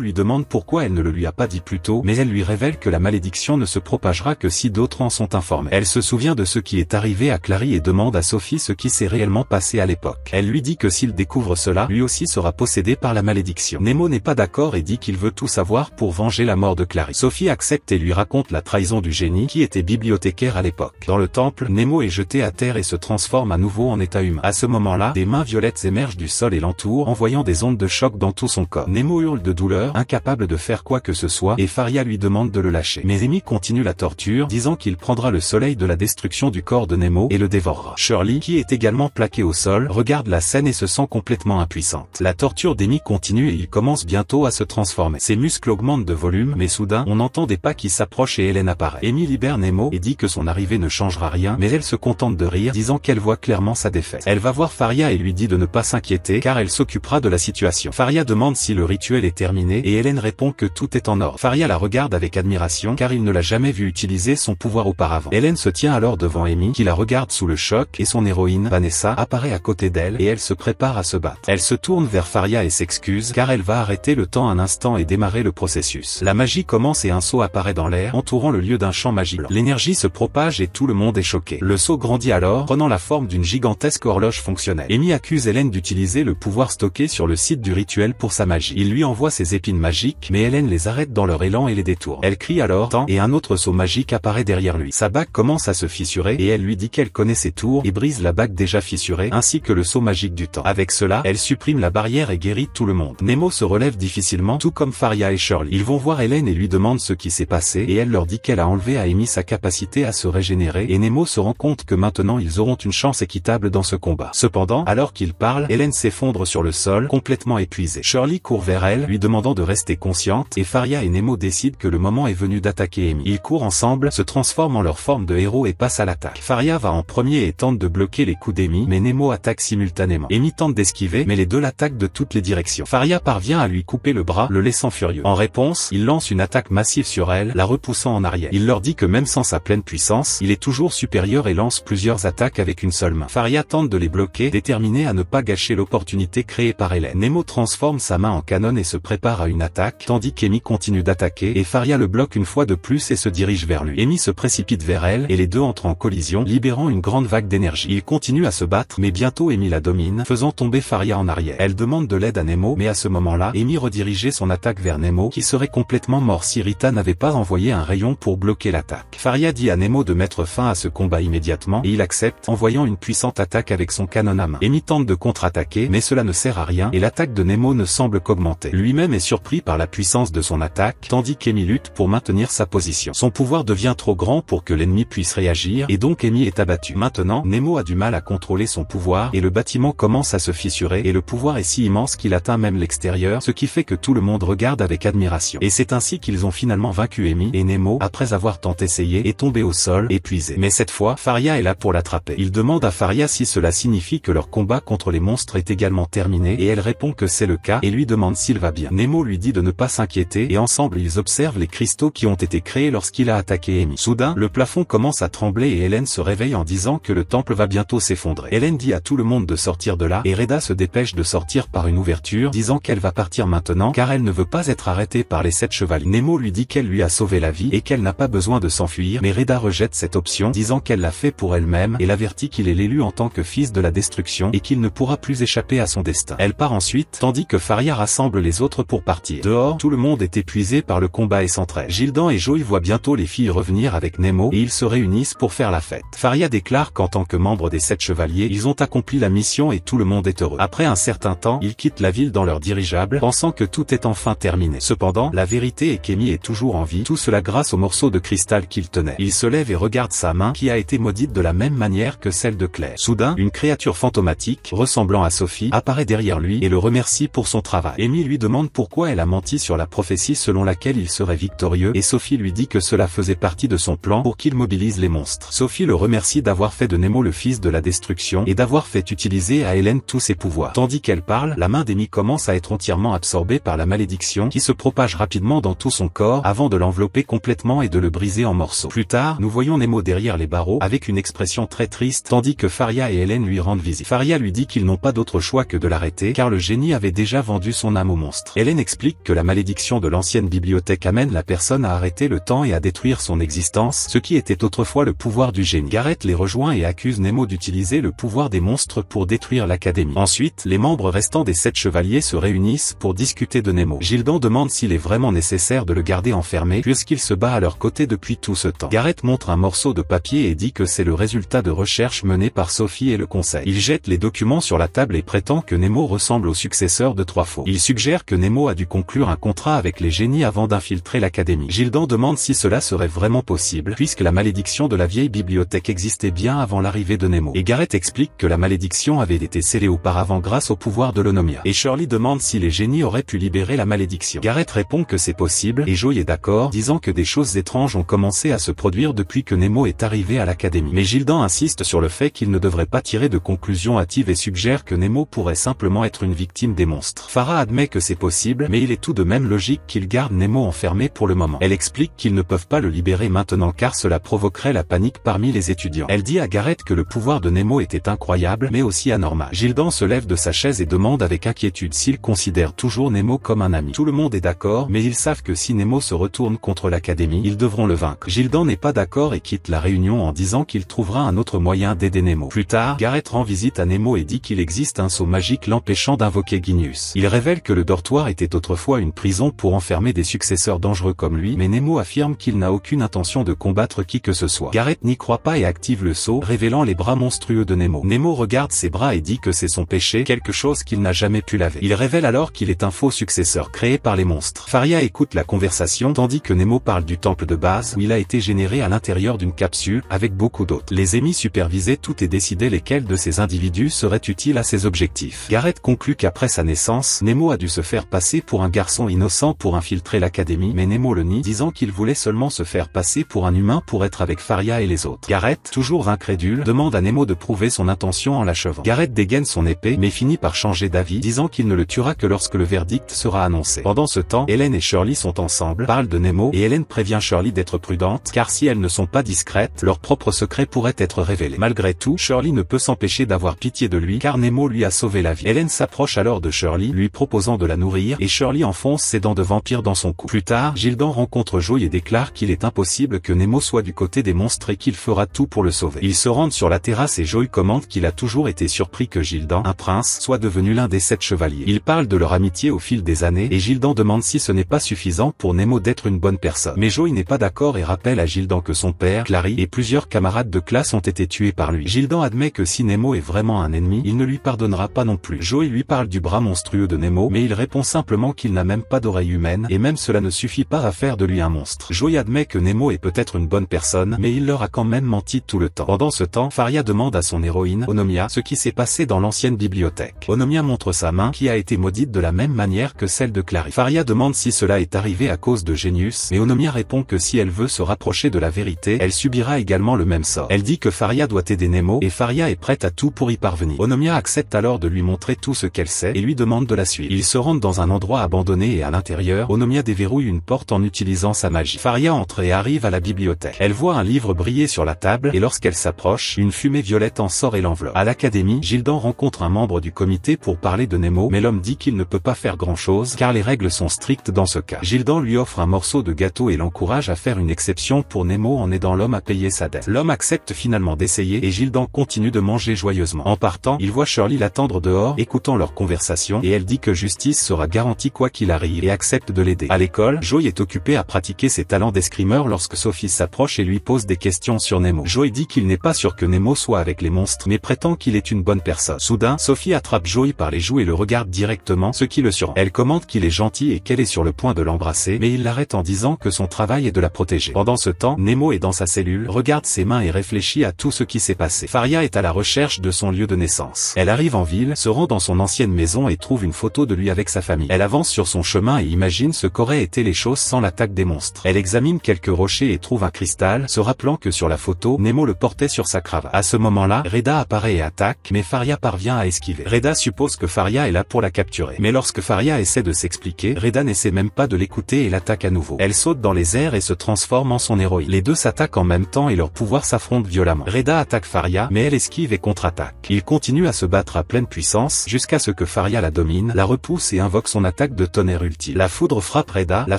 lui demande pourquoi elle ne le lui a pas dit plus tôt mais elle lui révèle que la malédiction ne se propagera que si d'autres en sont informés. Elle se souvient de ce qui est arrivé à Clary et demande à Sophie ce qui s'est réellement passé à l'époque. Elle lui dit que s'il découvre cela, lui aussi sera possédé par la malédiction. Nemo n'est pas d'accord et dit qu'il veut tout savoir pour venger la mort de Clary. Sophie accepte et lui raconte la trahison du génie qui était bibliothécaire à l'époque. Dans le temple, Nemo est jeté à terre et se transforme à nouveau en état humain. À ce moment-là, des mains violettes émergent du sol et l'entourent, envoyant des ondes de choc dans tout son corps. Nemo hurle de douleur, incapable de faire quoi que ce soit, et Faria lui demande de le lâcher. Mais Amy continue la torture, disant qu'il prendra le soleil de la destruction du corps de Nemo et le dévorera. Shirley, qui est également plaquée au sol, regarde la scène et se sent complètement impuissante. La torture d'Amy continue et il commence bientôt à se transformer. Ses muscles augmentent de volume, mais soudain, on entend des pas qui s'approchent et Hélène apparaît. Amy libère Nemo et dit que son arrivée ne changera rien, mais elle se contente de rire, disant qu'elle voit clairement sa défaite. Elle va voir Faria et lui dit de ne pas s'inquiéter, car elle s'occupera de la situation. Faria demande si le rituel est terminé et Hélène répond que tout est en ordre. Faria la regarde avec admiration, car il ne l'a jamais vu utiliser son pouvoir auparavant. Hélène se tient alors devant Amy, qui la regarde sous le choc, et son héroïne, Vanessa, apparaît à côté d'elle et elle se prépare à se battre. Elle se tourne vers Faria et s'excuse, car elle va arrêter le temps un instant et démarrer le processus. La magie commence et un seau apparaît dans l'air, entourant le lieu d'un champ magique blanc. L'énergie se propage et tout le monde est choqué. Le seau grandit alors, prenant la forme d'une gigantesque horloge fonctionnelle. Amy accuse Hélène d'utiliser le pouvoir stocké sur le site du rituel pour sa magie. Il lui envoie ses épines magiques, mais Hélène les arrête dans leur élan et les détourne. Elle crie alors « Temps » et un autre seau magique apparaît derrière lui. Sa bague commence à se fissurer et elle lui dit qu'elle connaît ses tours et brise la bague déjà fissurée, ainsi que le seau magique du temps. Avec cela, elle supprime la barrière et guérit tout le monde. Nemo se relève difficilement, tout comme Faria et Shirley. Ils vont voir Hélène et lui demandent ce qui s'est passé et elle leur dit qu'elle a enlevé à Amy sa capacité à se régénérer et Nemo se rend compte que maintenant ils auront une chance équitable dans ce combat. Cependant, alors qu'il parle, Hélène s'effondre sur le sol, complètement épuisée. Shirley court vers elle, lui demandant de rester consciente et Faria et Nemo décident que le moment est venu d'attaquer Amy. Ils courent ensemble, se transforment en leur forme de héros et passent à l'attaque. Faria va en premier et tente de bloquer les coups d'Amy, mais Nemo attaque simultanément. Amy tente d'esquiver, mais les deux l'attaquent de toutes les directions. Faria parvient à lui couper le bras, le laissant furieux. En réponse, il lance une attaque massive sur elle, la repoussant en arrière. Il leur dit que même sans sa pleine puissance, il est toujours supérieur et lance plusieurs attaques avec une seule main. Faria tente de les bloquer, déterminé à ne pas gâcher l'opportunité créée par Hélène. Nemo transforme sa main en canon et se prépare à une attaque, tandis qu'Amy continue d'attaquer et Faria le bloque une fois de plus et se dirige vers lui. Amy se précipite vers elle et les deux entrent en collision, libérant une grande vague d'énergie. Ils continuent à se battre, mais bientôt Amy la domine, faisant tomber Faria en arrière. Elle demande de l'aide à Nemo, mais à ce moment-là, Amy redirigeait son attaque vers Nemo, qui serait complètement mort si Rita n'avait pas envoyé un rayon pour bloquer l'attaque. Faria dit à Nemo de mettre fin à ce combat immédiatement, et il accepte, envoyant une puissante attaque avec son canon à main. Amy tente de contre-attaquer, mais cela ne sert à rien, et l'attaque de Nemo ne semble qu'augmenter. Lui-même est surpris par la puissance de son attaque, tandis qu'Amy lutte pour maintenir sa position. Son pouvoir devient trop grand pour que l'ennemi puisse réagir, et donc Amy est abattue. Maintenant, Nemo a du mal à contrôler son pouvoir, et le bâtiment commence à se fissurer, et le pouvoir est si immense qu'il atteint même l'extérieur, ce qui fait que tout le monde regarde avec admiration. Et c'est ainsi qu'ils ont finalement vaincu Amy, et Nemo, après avoir tant essayé, est tombé au sol, épuisé. Mais cette fois, Faria est là pour l'attraper. Il demande à Faria si cela signifie que leur combat contre les monstres est également terminé, et elle répond que c'est le cas, et lui demande s'il va bien. Nemo lui dit de ne pas s'inquiéter, et ensemble ils observent les cristaux qui ont été créés lorsqu'il a attaqué Amy. Soudain, le plafond commence à trembler et Hélène se réveille en disant que le temple va bientôt s'effondrer. Hélène dit à tout le monde de sortir de là, et Reda se dépêche de sortir par une ouverture, disant qu'elle va partir maintenant, car elle ne veut pas être arrêtée par les 7 chevaliers. Nemo lui dit qu'elle lui a sauvé la vie, et qu'elle n'a pas besoin de s'enfuir, mais Reda rejette cette option, disant qu'elle l'a fait pour elle-même, et l'avertit qu'il est l'élu en tant que fils de la destruction, et qu'il ne pourra plus échapper à son destin. Elle part ensuite, tandis que Faria rassemble les autres pour partir. Dehors, tout le monde est épuisé par le combat et s'entraide. Gildan et Joey voient bientôt les filles revenir avec Nemo, et ils se réunissent pour faire la fête. Faria déclare qu'en tant que membre des 7 chevaliers, ils ont accompli la mission et tout le monde est heureux. Après un certain temps, ils quittent la ville dans leur dirigeable, pensant que tout est enfin terminé. Cependant, la vérité est qu'Amy est toujours en vie, tout cela grâce au morceau de cristal qu'il tenait. Il se lève et regarde sa main, qui a été maudite de la même manière que celle de Claire. Soudain, une créature fantomatique, ressemblant à Sophie, apparaît derrière lui et le remercie pour son travail. Amy lui demande pourquoi elle a menti sur la prophétie selon laquelle il serait victorieux, et Sophie lui dit que cela faisait partie de son plan pour qu'il mobilise les monstres. Sophie le remercie d'avoir fait de Nemo le fils de la destruction et d'avoir fait utiliser à Hélène tous ses pouvoirs. Tandis qu'elle parle, la main d'Amy commence à être entièrement absorbée par la malédiction qui se propage rapidement dans tout son corps avant de l'envelopper complètement et de le briser en morceaux. Plus tard, nous voyons Nemo derrière les barreaux barreau avec une expression très triste tandis que Faria et Hélène lui rendent visite. Faria lui dit qu'ils n'ont pas d'autre choix que de l'arrêter car le génie avait déjà vendu son âme au monstre. Hélène explique que la malédiction de l'ancienne bibliothèque amène la personne à arrêter le temps et à détruire son existence, ce qui était autrefois le pouvoir du génie. Gareth les rejoint et accuse Nemo d'utiliser le pouvoir des monstres pour détruire l'académie. Ensuite, les membres restants des 7 chevaliers se réunissent pour discuter de Nemo. Gildan demande s'il est vraiment nécessaire de le garder enfermé puisqu'il se bat à leur côté depuis tout ce temps. Gareth montre un morceau de papier et dit que c'est le résultat de recherches menées par Sophie et le conseil. Il jette les documents sur la table et prétend que Nemo ressemble au successeur de Trois-Faux. Il suggère que Nemo a dû conclure un contrat avec les génies avant d'infiltrer l'académie. Gildan demande si cela serait vraiment possible puisque la malédiction de la vieille bibliothèque existait bien avant l'arrivée de Nemo. Et Gareth explique que la malédiction avait été scellée auparavant grâce au pouvoir de l'Onomia. Et Shirley demande si les génies auraient pu libérer la malédiction. Gareth répond que c'est possible et Joey est d'accord, disant que des choses étranges ont commencé à se produire depuis que Nemo est arrivé à l'académie. Mais Gildan insiste sur le fait qu'il ne devrait pas tirer de conclusions hâtives et suggère que Nemo pourrait simplement être une victime des monstres. Farah admet que c'est possible, mais il est tout de même logique qu'il garde Nemo enfermé pour le moment. Elle explique qu'ils ne peuvent pas le libérer maintenant car cela provoquerait la panique parmi les étudiants. Elle dit à Gareth que le pouvoir de Nemo était incroyable mais aussi anormal. Gildan se lève de sa chaise et demande avec inquiétude s'il considère toujours Nemo comme un ami. Tout le monde est d'accord, mais ils savent que si Nemo se retourne contre l'académie, ils devront le vaincre. Gildan n'est pas d'accord et quitte la réunion en disant qu'il trouvera un autre moyen d'aider Nemo. Plus tard, Gareth rend visite à Nemo et dit qu'il existe un sceau magique l'empêchant d'invoquer Ginius. Il révèle que le dortoir était autrefois une prison pour enfermer des successeurs dangereux comme lui, mais Nemo affirme qu'il n'a aucune intention de combattre qui que ce soit. Gareth n'y croit pas et active le sceau, révélant les bras monstrueux de Nemo. Nemo regarde ses bras et dit que c'est son péché, quelque chose qu'il n'a jamais pu laver. Il révèle alors qu'il est un faux successeur créé par les monstres. Faria écoute la conversation tandis que Nemo parle du temple de base où il a été généré à l'intérieur d'une capsule avec beaucoup d'autres. Les émis supervisaient tout et décidaient lesquels de ces individus seraient utiles à ses objectifs. Gareth conclut qu'après sa naissance, Nemo a dû se faire passer pour un garçon innocent pour infiltrer l'académie, mais Nemo le nie, disant qu'il voulait seulement se faire passer pour un humain pour être avec Faria et les autres. Gareth, toujours incrédule, demande à Nemo de prouver son intention en l'achevant. Gareth dégaine son épée mais finit par changer d'avis, disant qu'il ne le tuera que lorsque le verdict sera annoncé. Pendant ce temps, Hélène et Shirley sont ensemble, parlent de Nemo et Hélène prévient Shirley d'être prudente, car si elles ne sont pas discrètes, leur propre secret pourrait être révélé. Malgré tout, Shirley ne peut s'empêcher d'avoir pitié de lui car Nemo lui a sauvé la vie. Hélène s'approche alors de Shirley, lui proposant de la nourrir et Shirley enfonce ses dents de vampire dans son cou. Plus tard, Gildan rencontre Joey et déclare qu'il est impossible que Nemo soit du côté des monstres et qu'il fera tout pour le sauver. Ils se rendent sur la terrasse et Joey commente qu'il a toujours été surpris que Gildan, un prince, soit devenu l'un des 7 chevaliers. Ils parlent de leur amitié au fil des années et Gildan demande si ce n'est pas suffisant pour Nemo d'être une bonne personne. Mais Joey n'est pas d'accord et rappelle à Gildan que son père, Clary et plusieurs camarades de classe ont été tués par lui. Gildan admet que si Nemo est vraiment un ennemi, il ne lui pardonnera pas non plus. Joey lui parle du bras monstrueux de Nemo, mais il répond simplement qu'il n'a même pas d'oreille humaine et même cela ne suffit pas à faire de lui un monstre. Joey admet que Nemo est peut-être une bonne personne, mais il leur a quand même menti tout le temps. Pendant ce temps, Faria demande à son héroïne, Onomia, ce qui s'est passé dans l'ancienne bibliothèque. Onomia montre sa main qui a été maudite de la même manière que celle de Clary. Faria demande si cela est arrivé à cause de Genius, mais Onomia répond que si elle veut se rapprocher de la vérité, elle subira également le même sort. Elle dit que Faria doit aider Nemo et Faria est prête à tout pour y parvenir. Onomia accepte alors de lui montrer tout ce qu'elle sait et lui demande de la suivre. Ils se rendent dans un endroit abandonné et à l'intérieur, Onomia déverrouille une porte en utilisant sa magie. Faria entre et arrive à la bibliothèque. Elle voit un livre briller sur la table et lorsqu'elle s'approche, une fumée violette en sort et l'enveloppe. À l'académie, Gildan rencontre un membre du comité pour parler de Nemo, mais l'homme dit qu'il ne peut pas faire grand-chose car les règles sont strictes dans ce cas. Gildan lui offre un morceau de gâteau et l'encourage à faire une exception pour Nemo en aidant l'homme à payer sa dette. L'homme accepte finalement d'essayer et Gildan continue de manger joyeusement. En partant, il voit Shirley l'attendre dehors, écoutant leur conversation et elle dit que justice sera garantie quoi qu'il arrive et accepte de l'aider. À l'école, Joey est occupé à pratiquer ses talents d'escrimeur lorsque Sophie s'approche et lui pose des questions sur Nemo. Joey dit qu'il n'est pas sûr que Nemo soit avec les monstres mais prétend qu'il est une bonne personne. Soudain, Sophie attrape Joey par les joues et le regarde directement, ce qui le surprend. Elle commente qu'il est gentil et qu'elle est sur le point de l'embrasser, mais il l'arrête en disant que son travail est de la protéger. Pendant ce temps, Nemo est dans sa cellule, regarde ses mains et réfléchit à tout ce qui s'est passé. Faria est à la recherche de son lieu de naissance. Elle arrive en ville, se rend dans son ancienne maison et trouve une photo de lui avec sa famille. Elle avance sur son chemin et imagine ce qu'auraient été les choses sans l'attaque des monstres. Elle examine quelques rochers et trouve un cristal, se rappelant que sur la photo, Nemo le portait sur sa cravate. À ce moment-là, Reda apparaît et attaque, mais Faria parvient à esquiver. Reda suppose que Faria est là pour la capturer. Mais lorsque Faria essaie de s'expliquer, Reda n'essaie même pas de l'écouter et l'attaque à nouveau. Elle saute dans les airs et se transforme en son héroïne. Les deux s'attaquent en même temps et leur leurs pouvoirs s'affrontent violemment. Reda attaque Faria, mais elle esquive et contre-attaque. Ils continuent à se battre à pleine puissance, jusqu'à ce que Faria la domine, la repousse et invoque son attaque de tonnerre ultime. La foudre frappe Reda, la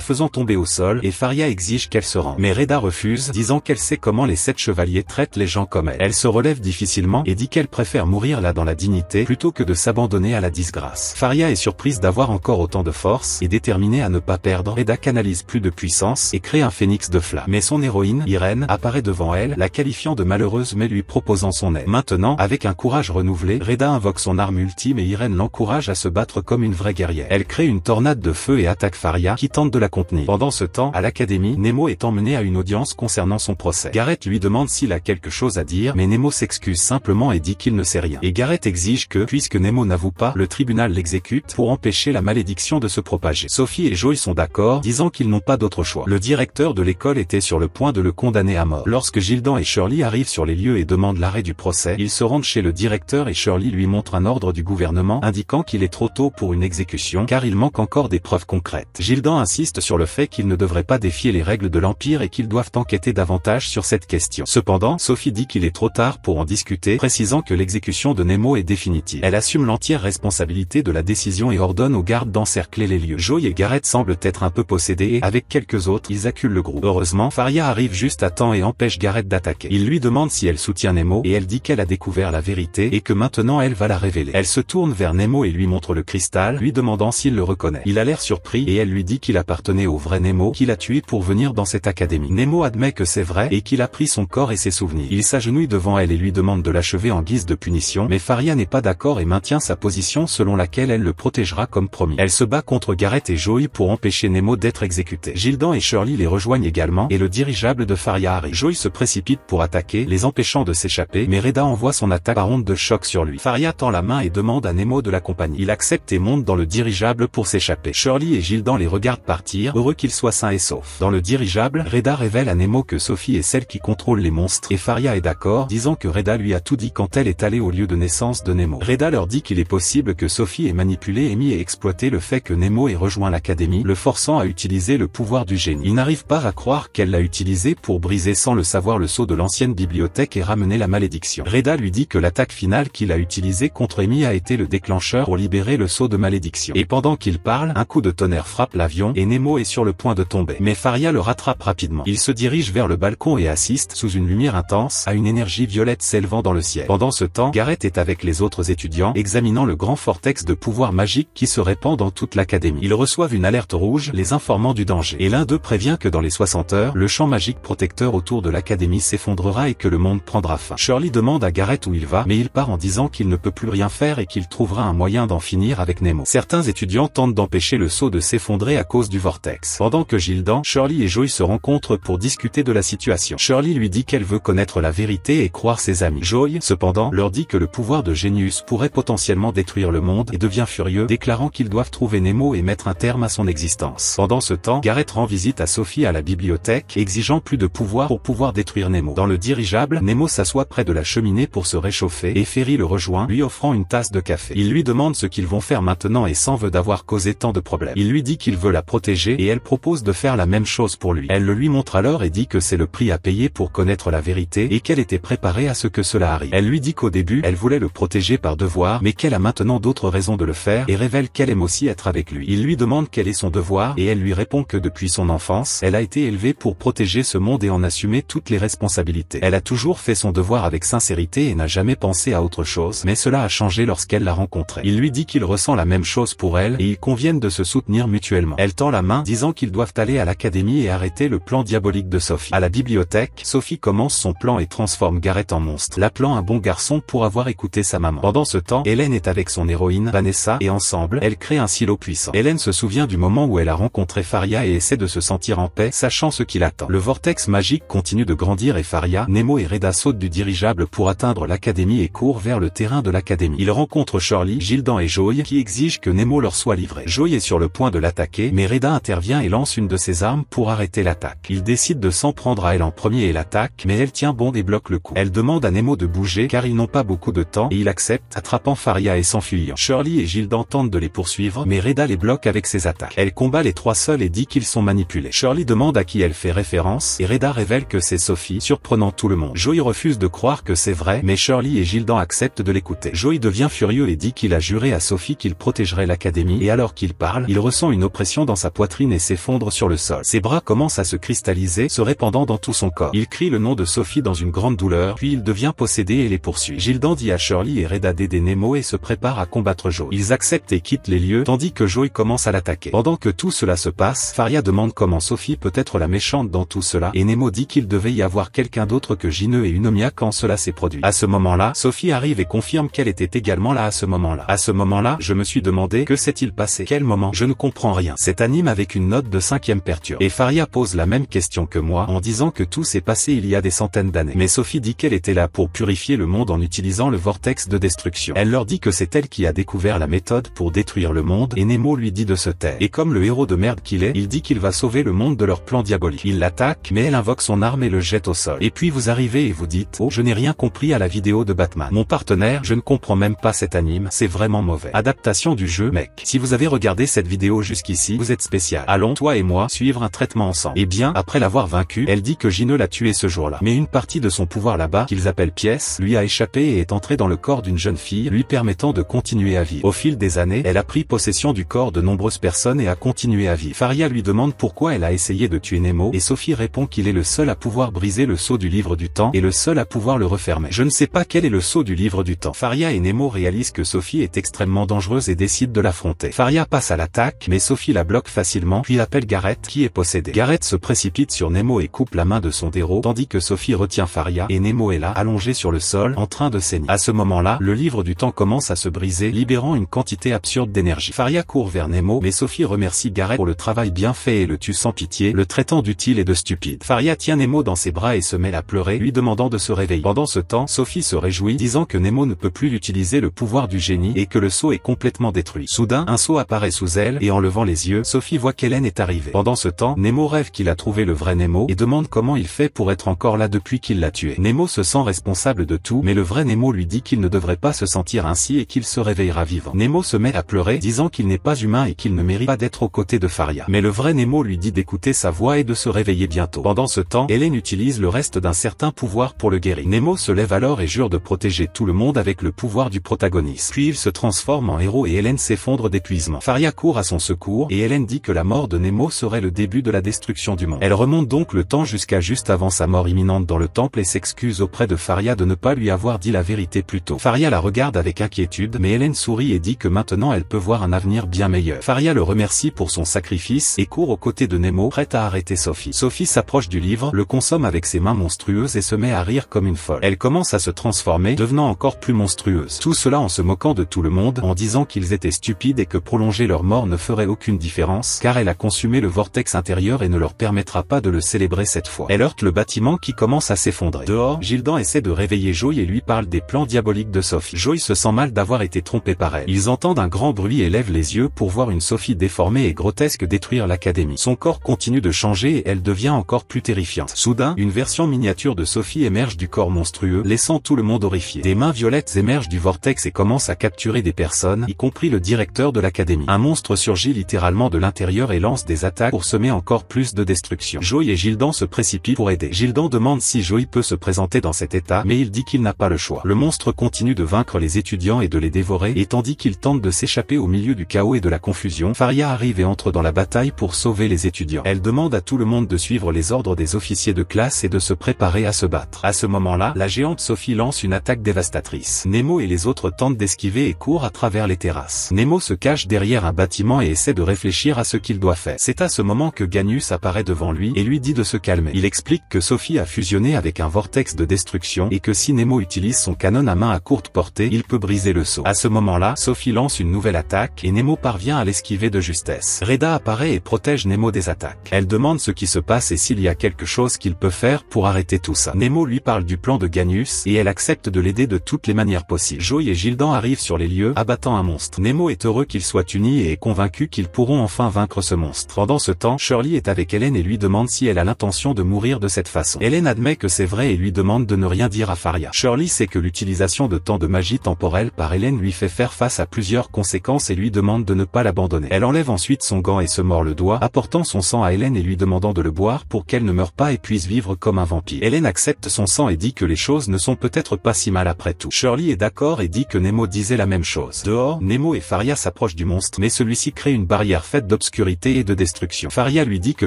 faisant tomber au sol, et Faria exige qu'elle se rende. Mais Reda refuse, disant qu'elle sait comment les 7 chevaliers traitent les gens comme elle. Elle se relève difficilement, et dit qu'elle préfère mourir là dans la dignité, plutôt que de s'abandonner à la disgrâce. Faria est surprise d'avoir encore autant de force, et déterminée à ne pas perdre, Reda canalise plus de puissance, et crée un phénix de flamme. Mais son héroïne, Irène, apparaît devant elle, la qualifiant de malheureuse mais lui proposant son aide. Maintenant, avec un courage renouvelé, Reda invoque son arme ultime et Irène l'encourage à se battre comme une vraie guerrière. Elle crée une tornade de feu et attaque Faria, qui tente de la contenir. Pendant ce temps, à l'académie, Nemo est emmené à une audience concernant son procès. Gareth lui demande s'il a quelque chose à dire, mais Nemo s'excuse simplement et dit qu'il ne sait rien. Et Gareth exige que, puisque Nemo n'avoue pas, le tribunal l'exécute pour empêcher la malédiction de se propager. Sophie et Joy sont d'accord, disant qu'ils n'ont pas d'autre choix. Le directeur de l'école était sur le point de le condamner à mort. Lorsque Gildan et Shirley arrivent sur les lieux et demandent l'arrêt du procès, ils se rendent chez le directeur et Shirley lui montre un ordre du gouvernement indiquant qu'il est trop tôt pour une exécution car il manque encore des preuves concrètes. Gildan insiste sur le fait qu'ils ne devraient pas défier les règles de l'Empire et qu'ils doivent enquêter davantage sur cette question. Cependant, Sophie dit qu'il est trop tard pour en discuter, précisant que l'exécution de Nemo est définitive. Elle assume l'entière responsabilité de la décision et ordonne aux gardes d'encercler les lieux. Joy et Gareth semblent être un peu possédés et, avec quelques autres, ils acculent le groupe. Heureusement, Faria arrive juste à temps et empêche Gareth d'attaquer. Il lui demande si elle soutient Nemo et elle dit qu'elle a découvert la vérité et que maintenant elle va la révéler. Elle se tourne vers Nemo et lui montre le cristal, lui demandant s'il le reconnaît. Il a l'air surpris et elle lui dit qu'il appartenait au vrai Nemo, qu'il a tué pour venir dans cette académie. Nemo admet que c'est vrai et qu'il a pris son corps et ses souvenirs. Il s'agenouille devant elle et lui demande de l'achever en guise de punition, mais Faria n'est pas d'accord et maintient sa position selon laquelle elle le protégera comme promis. Elle se bat contre Gareth et Joy pour empêcher Nemo d'être exécuté. Gildan et Shirley les rejoignent également et le dirigeable de Faria arrive. Joy se précipite pour attaquer, les empêchant de s'échapper, mais Reda envoie son attaque par onde de choc sur lui. Faria tend la main et demande à Nemo de l'accompagner. Il accepte et monte dans le dirigeable pour s'échapper. Shirley et Gildan les regardent partir, heureux qu'ils soient sains et saufs. Dans le dirigeable, Reda révèle à Nemo que Sophie est celle qui contrôle les monstres, et Faria est d'accord, disant que Reda lui a tout dit quand elle est allée au lieu de naissance de Nemo. Reda leur dit qu'il est possible que Sophie ait manipulé Amy et exploité le fait que Nemo ait rejoint l'académie, le forçant à utiliser le pouvoir du génie. Ils n'arrivent pas à croire qu'elle l'a utilisé pour briser sans le savoir le sceau de l'ancienne bibliothèque et ramener la malédiction. Reda lui dit que l'attaque finale qu'il a utilisée contre Amy a été le déclencheur pour libérer le sceau de malédiction. Et pendant qu'il parle, un coup de tonnerre frappe l'avion et Nemo est sur le point de tomber. Mais Faria le rattrape rapidement. Il se dirige vers le balcon et assiste, sous une lumière intense, à une énergie violette s'élevant dans le ciel. Pendant ce temps, Gareth est avec les autres étudiants, examinant le grand vortex de pouvoir magique qui se répand dans toute l'académie. Ils reçoivent une alerte rouge, les informant du danger. Et l'un d'eux prévient que dans les 60 heures, le champ magique protecteur autour de l'académie s'effondrera et que le monde prendra fin. Shirley demande à Gareth où il va, mais il part en disant qu'il ne peut plus rien faire et qu'il trouvera un moyen d'en finir avec Nemo. Certains étudiants tentent d'empêcher le sceau de s'effondrer à cause du vortex. Pendant que Gildan, Shirley et Joy se rencontrent pour discuter de la situation. Shirley lui dit qu'elle veut connaître la vérité et croire ses amis. Joy, cependant, leur dit que le pouvoir de Genius pourrait potentiellement détruire le monde et devient furieux, déclarant qu'ils doivent trouver Nemo et mettre un terme à son existence. Pendant ce temps, Gareth rend visite à Sophie à la bibliothèque, exigeant plus de pouvoir pour pouvoir détruire Nemo. Dans le dirigeable, Nemo s'assoit près de la cheminée pour se réchauffer et Ferry le rejoint, lui offrant une tasse de café. Il lui demande ce qu'ils vont faire maintenant et s'en veut d'avoir causé tant de problèmes. Il lui dit qu'il veut la protéger et elle propose de faire la même chose pour lui. Elle le lui montre alors et dit que c'est le prix à payer pour connaître la vérité et qu'elle était préparée à ce que cela arrive. Elle lui dit qu'au début, elle voulait le protéger par devoir, mais qu'elle a maintenant d'autres raisons de le faire et révèle qu'elle aime aussi être avec lui. Il lui demande quel est son devoir et elle lui répond que depuis son enfance, elle a été élevée pour protéger ce monde et en assumer toutes les responsabilités. Elle a toujours fait son devoir avec sincérité et n'a jamais pensé à autre chose, mais cela a changé lorsqu'elle l'a rencontré. Il lui dit qu'il ressent la même chose pour elle et ils conviennent de se soutenir mutuellement. Elle tend la main, disant qu'ils doivent aller à l'académie et arrêter le plan diabolique de Sophie. À la bibliothèque, Sophie commence son plan et transforme Gareth en monstre, l'appelant un bon garçon pour avoir écouté sa maman. Pendant ce temps, Hélène est avec son héroïne, Vanessa, et ensemble, elle crée un silo puissant. Hélène se souvient du moment où elle a rencontré Faria et essaie de se sentir en paix, sachant ce qui l'attend. Le vortex magique continue de grandir et Faria, Nemo et Reda sautent du dirigeable pour atteindre l'académie et courent vers le terrain de l'académie. Ils rencontrent Shirley, Gildan et Joy qui exigent que Nemo leur soit livré. Joy est sur le point de l'attaquer, mais Reda intervient et lance une de ses armes pour arrêter l'attaque. Il décide de s'en prendre à elle en premier et l'attaque, mais elle tient bon et bloque le coup. Elle demande à Nemo de bouger car ils n'ont pas beaucoup de temps et il accepte, attrapant Faria et s'enfuyant. Shirley et Gildan tentent de les poursuivre, mais Reda les bloque avec ses attaques. Elle combat les trois seuls et dit qu'ils sont manipulés. Shirley demande à qui elle fait référence et Reda révèle que c'est Sophie. Sophie, surprenant tout le monde. Joey refuse de croire que c'est vrai, mais Shirley et Gildan acceptent de l'écouter. Joey devient furieux et dit qu'il a juré à Sophie qu'il protégerait l'académie, et alors qu'il parle, il ressent une oppression dans sa poitrine et s'effondre sur le sol. Ses bras commencent à se cristalliser, se répandant dans tout son corps. Il crie le nom de Sophie dans une grande douleur, puis il devient possédé et les poursuit. Gildan dit à Shirley et Reda d'aider Nemo et se prépare à combattre Joey. Ils acceptent et quittent les lieux, tandis que Joey commence à l'attaquer. Pendant que tout cela se passe, Faria demande comment Sophie peut être la méchante dans tout cela, et Nemo dit qu'il devait y avoir quelqu'un d'autre que Gineux et Unomia quand cela s'est produit. À ce moment-là, Sophie arrive et confirme qu'elle était également là à ce moment-là. À ce moment-là, je me suis demandé, que s'est-il passé? Quel moment? Je ne comprends rien. Cet anime avec une note de 5e perturbe. Et Faria pose la même question que moi, en disant que tout s'est passé il y a des centaines d'années. Mais Sophie dit qu'elle était là pour purifier le monde en utilisant le vortex de destruction. Elle leur dit que c'est elle qui a découvert la méthode pour détruire le monde, et Nemo lui dit de se taire. Et comme le héros de merde qu'il est, il dit qu'il va sauver le monde de leur plan diabolique. Il l'attaque, mais elle invoque son arme et le jette au sol. Et puis vous arrivez et vous dites, oh, je n'ai rien compris à la vidéo de Batman. Mon partenaire, je ne comprends même pas cet anime, c'est vraiment mauvais. Adaptation du jeu, mec. Si vous avez regardé cette vidéo jusqu'ici, vous êtes spécial. Allons, toi et moi, suivre un traitement ensemble. Et bien, après l'avoir vaincu, elle dit que Gineux l'a tué ce jour-là. Mais une partie de son pouvoir là-bas, qu'ils appellent pièce, lui a échappé et est entrée dans le corps d'une jeune fille, lui permettant de continuer à vivre. Au fil des années, elle a pris possession du corps de nombreuses personnes et a continué à vivre. Faria lui demande pourquoi elle a essayé de tuer Nemo, et Sophie répond qu'il est le seul à pouvoir briser le sceau du livre du temps, et le seul à pouvoir le refermer. Je ne sais pas quel est le sceau du livre du temps. Faria et Nemo réalisent que Sophie est extrêmement dangereuse et décident de l'affronter. Faria passe à l'attaque, mais Sophie la bloque facilement, puis appelle Gareth, qui est possédé. Gareth se précipite sur Nemo et coupe la main de son héros, tandis que Sophie retient Faria, et Nemo est là, allongé sur le sol, en train de saigner. À ce moment-là, le livre du temps commence à se briser, libérant une quantité absurde d'énergie. Faria court vers Nemo, mais Sophie remercie Gareth pour le travail bien fait et le tue sans pitié, le traitant d'utile et de stupide. Faria tient Nemo dans ses bras et se met à pleurer, lui demandant de se réveiller. Pendant ce temps, Sophie se réjouit, disant que Nemo ne peut plus utiliser le pouvoir du génie et que le sceau est complètement détruit. Soudain, un sceau apparaît sous elle, et en levant les yeux, Sophie voit qu'Hélène est arrivée. Pendant ce temps, Nemo rêve qu'il a trouvé le vrai Nemo, et demande comment il fait pour être encore là depuis qu'il l'a tué. Nemo se sent responsable de tout, mais le vrai Nemo lui dit qu'il ne devrait pas se sentir ainsi et qu'il se réveillera vivant. Nemo se met à pleurer, disant qu'il n'est pas humain et qu'il ne mérite pas d'être aux côtés de Faria. Mais le vrai Nemo lui dit d'écouter sa voix et de se réveiller bientôt. Pendant ce temps, Hélène utilise le reste d'un certain pouvoir pour le guérir. Nemo se lève alors et jure de protéger tout le monde avec le pouvoir du protagoniste. Puis il se transforme en héros et Hélène s'effondre d'épuisement. Faria court à son secours, et Hélène dit que la mort de Nemo serait le début de la destruction du monde. Elle remonte donc le temps jusqu'à juste avant sa mort imminente dans le temple et s'excuse auprès de Faria de ne pas lui avoir dit la vérité plus tôt. Faria la regarde avec inquiétude, mais Hélène sourit et dit que maintenant elle peut voir un avenir bien meilleur. Faria le remercie pour son sacrifice et court aux côtés de Nemo, prête à arrêter Sophie. Sophie s'approche du livre, le consomme avec ses mains monstrueuses et se met à rire comme une folle. Elle commence à se transformer, devenant encore plus monstrueuse. Tout cela en se moquant de tout le monde, en disant qu'ils étaient stupides et que prolonger leur mort ne ferait aucune différence, car elle a consumé le vortex intérieur et ne leur permettra pas de le célébrer cette fois. Elle heurte le bâtiment qui commence à s'effondrer. Dehors, Gildan essaie de réveiller Joey et lui parle des plans diaboliques de Sophie. Joey se sent mal d'avoir été trompé par elle. Ils entendent un grand bruit et lèvent les yeux pour voir une Sophie déformée et grotesque détruire l'académie. Son corps continue de changer et elle devient encore plus terrifiante. Soudain, une version miniature de Sophie émerge du corps monstrueux, laissant tout le monde horrifié. Des mains violettes émergent du vortex et commencent à capturer des personnes, y compris le directeur de l'académie. Un monstre surgit littéralement de l'intérieur et lance des attaques pour semer encore plus de destruction. Joey et Gildan se précipitent pour aider. Gildan demande si Joey peut se présenter dans cet état, mais il dit qu'il n'a pas le choix. Le monstre continue de vaincre les étudiants et de les dévorer, et tandis qu'il tente de s'échapper au milieu du chaos et de la confusion, Faria arrive et entre dans la bataille pour sauver les étudiants. Elle demande à tout le monde de suivre les ordres des officiers de classe et de se préparer à se battre. À ce moment-là, la géante Sophie lance une attaque dévastatrice. Nemo et les autres tentent d'esquiver et courent à travers les terrasses. Nemo se cache derrière un bâtiment et essaie de réfléchir à ce qu'il doit faire. C'est à ce moment que Ganius apparaît devant lui et lui dit de se calmer. Il explique que Sophie a fusionné avec un vortex de destruction et que si Nemo utilise son canon à main à courte portée, il peut briser le sceau. À ce moment-là, Sophie lance une nouvelle attaque et Nemo parvient à l'esquiver de justesse. Reda apparaît et protège Nemo des attaques. Elle demande ce qui se passe et s'il y a quelque chose qu'il peut faire pour arrêter tout ça. Nemo lui parle du plan de Ganius et elle accepte de l'aider de toutes les manières possibles. Joey et Gildan arrivent sur les lieux, abattant un monstre. Nemo est heureux qu'ils soient unis et est convaincu qu'ils pourront enfin vaincre ce monstre. Pendant ce temps, Shirley est avec Hélène et lui demande si elle a l'intention de mourir de cette façon. Hélène admet que c'est vrai et lui demande de ne rien dire à Faria. Shirley sait que l'utilisation de tant de magie temporelle par Hélène lui fait faire face à plusieurs conséquences et lui demande de ne pas l'abandonner. Elle enlève ensuite son gant et se mord le doigt, apportant son sang à Hélène et lui demandant de le boire pour qu'elle ne meure pas et puisse vivre vivre comme un vampire. Hélène accepte son sang et dit que les choses ne sont peut-être pas si mal après tout. Shirley est d'accord et dit que Nemo disait la même chose. Dehors, Nemo et Faria s'approchent du monstre, mais celui-ci crée une barrière faite d'obscurité et de destruction. Faria lui dit que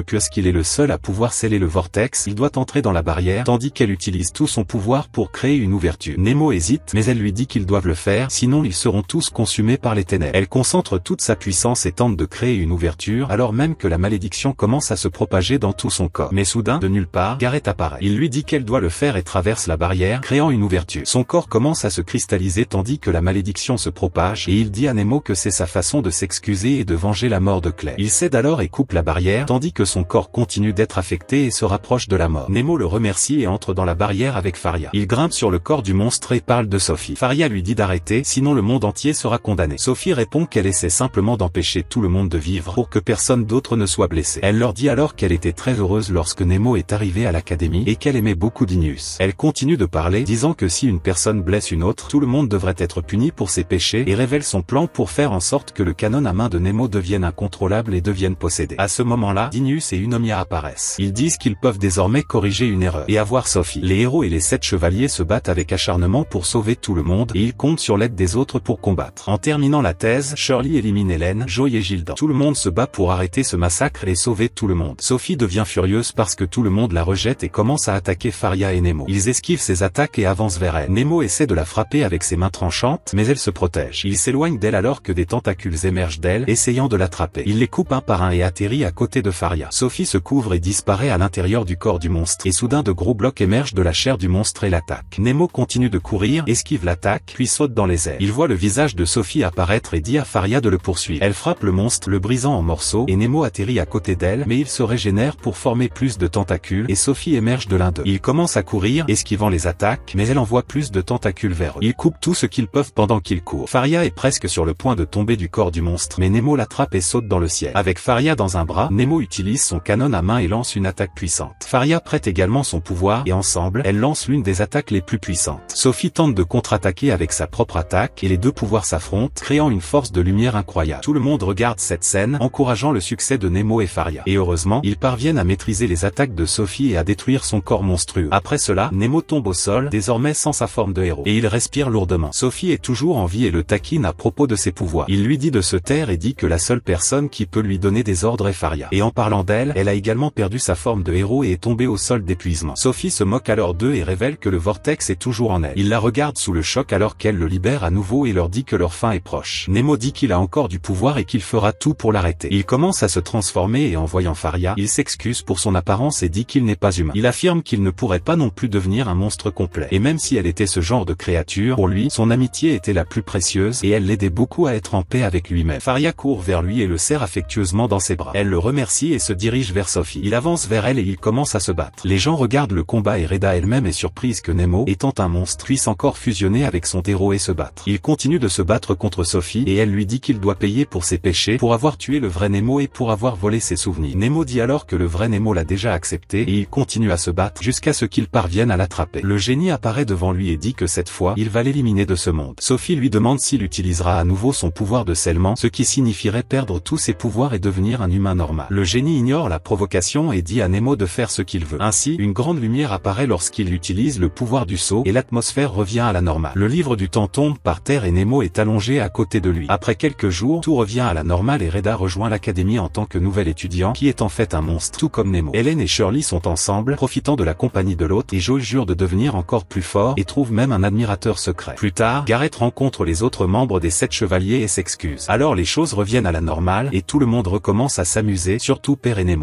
puisqu'il est le seul à pouvoir sceller le vortex, il doit entrer dans la barrière, tandis qu'elle utilise tout son pouvoir pour créer une ouverture. Nemo hésite, mais elle lui dit qu'ils doivent le faire, sinon ils seront tous consumés par les ténèbres. Elle concentre toute sa puissance et tente de créer une ouverture, alors même que la malédiction commence à se propager dans tout son corps. Mais soudain, de nulle part, Gareth apparaît. Il lui dit qu'elle doit le faire et traverse la barrière, créant une ouverture. Son corps commence à se cristalliser tandis que la malédiction se propage, et il dit à Nemo que c'est sa façon de s'excuser et de venger la mort de Claire. Il cède alors et coupe la barrière, tandis que son corps continue d'être affecté et se rapproche de la mort. Nemo le remercie et entre dans la barrière avec Faria. Il grimpe sur le corps du monstre et parle de Sophie. Faria lui dit d'arrêter, sinon le monde entier sera condamné. Sophie répond qu'elle essaie simplement d'empêcher tout le monde de vivre pour que personne d'autre ne soit blessé. Elle leur dit alors qu'elle était très heureuse lorsque Nemo est arrivé à l'académie et qu'elle aimait beaucoup Dinius. Elle continue de parler, disant que si une personne blesse une autre, tout le monde devrait être puni pour ses péchés, et révèle son plan pour faire en sorte que le canon à main de Nemo devienne incontrôlable et devienne possédé. À ce moment-là, Dinius et Unomia apparaissent. Ils disent qu'ils peuvent désormais corriger une erreur et avoir Sophie. Les héros et les 7 chevaliers se battent avec acharnement pour sauver tout le monde, et ils comptent sur l'aide des autres pour combattre. En terminant la thèse, Shirley élimine Hélène, Joy et Gildan. Tout le monde se bat pour arrêter ce massacre et sauver tout le monde. Sophie devient furieuse parce que tout le monde la rejette et commence à attaquer Faria et Nemo. Ils esquivent ses attaques et avancent vers elle. Nemo essaie de la frapper avec ses mains tranchantes, mais elle se protège. Il s'éloigne d'elle alors que des tentacules émergent d'elle, essayant de l'attraper. Il les coupe un par un et atterrit à côté de Faria. Sophie se couvre et disparaît à l'intérieur du corps du monstre, et soudain de gros blocs émergent de la chair du monstre et l'attaquent. Nemo continue de courir, esquive l'attaque, puis saute dans les airs. Il voit le visage de Sophie apparaître et dit à Faria de le poursuivre. Elle frappe le monstre, le brisant en morceaux, et Nemo atterrit à côté d'elle, mais il se régénère pour former plus de tentacules, et Sophie émerge de l'un d'eux. Ils commencent à courir, esquivant les attaques, mais elle envoie plus de tentacules vers eux. Ils coupent tout ce qu'ils peuvent pendant qu'ils courent. Faria est presque sur le point de tomber du corps du monstre, mais Nemo l'attrape et saute dans le ciel. Avec Faria dans un bras, Nemo utilise son canon à main et lance une attaque puissante. Faria prête également son pouvoir, et ensemble, elles lancent l'une des attaques les plus puissantes. Sophie tente de contre-attaquer avec sa propre attaque, et les deux pouvoirs s'affrontent, créant une force de lumière incroyable. Tout le monde regarde cette scène, encourageant le succès de Nemo et Faria. Et heureusement, ils parviennent à maîtriser les attaques de Sophie et à détruire son corps monstrueux. Après cela, Nemo tombe au sol, désormais sans sa forme de héros, et il respire lourdement. Sophie est toujours en vie et le taquine à propos de ses pouvoirs. Il lui dit de se taire et dit que la seule personne qui peut lui donner des ordres est Faria. Et en parlant d'elle, elle a également perdu sa forme de héros et est tombée au sol d'épuisement. Sophie se moque alors d'eux et révèle que le vortex est toujours en elle. Il la regarde sous le choc alors qu'elle le libère à nouveau et leur dit que leur fin est proche. Nemo dit qu'il a encore du pouvoir et qu'il fera tout pour l'arrêter. Il commence à se transformer et en voyant Faria, il s'excuse pour son apparence et dit qu'il n'est pas humain. Il affirme qu'il ne pourrait pas non plus devenir un monstre complet. Et même si elle était ce genre de créature, pour lui, son amitié était la plus précieuse et elle l'aidait beaucoup à être en paix avec lui-même. Faria court vers lui et le serre affectueusement dans ses bras. Elle le remercie et se dirige vers Sophie. Il avance vers elle et il commence à se battre. Les gens regardent le combat et Reda elle-même est surprise que Nemo, étant un monstre, puisse encore fusionner avec son héros et se battre. Il continue de se battre contre Sophie et elle lui dit qu'il doit payer pour ses péchés, pour avoir tué le vrai Nemo et pour avoir volé ses souvenirs. Nemo dit alors que le vrai Nemo l'a déjà accepté et il continue à se battre jusqu'à ce qu'il parvienne à l'attraper. Le génie apparaît devant lui et dit que cette fois, il va l'éliminer de ce monde. Sophie lui demande s'il utilisera à nouveau son pouvoir de scellement, ce qui signifierait perdre tous ses pouvoirs et devenir un humain normal. Le génie ignore la provocation et dit à Nemo de faire ce qu'il veut. Ainsi, une grande lumière apparaît lorsqu'il utilise le pouvoir du sceau et l'atmosphère revient à la normale. Le livre du temps tombe par terre et Nemo est allongé à côté de lui. Après quelques jours, tout revient à la normale et Reda rejoint l'académie en tant que nouvel étudiant qui est en fait un monstre, tout comme Nemo. Hélène et Shirley sont ensemble, profitant de la compagnie de l'autre et Joe jure de devenir encore plus fort et trouve même un admirateur secret. Plus tard, Gareth rencontre les autres membres des 7 chevaliers et s'excuse. Alors les choses reviennent à la normale et tout le monde recommence à s'amuser, surtout Père et Nemo.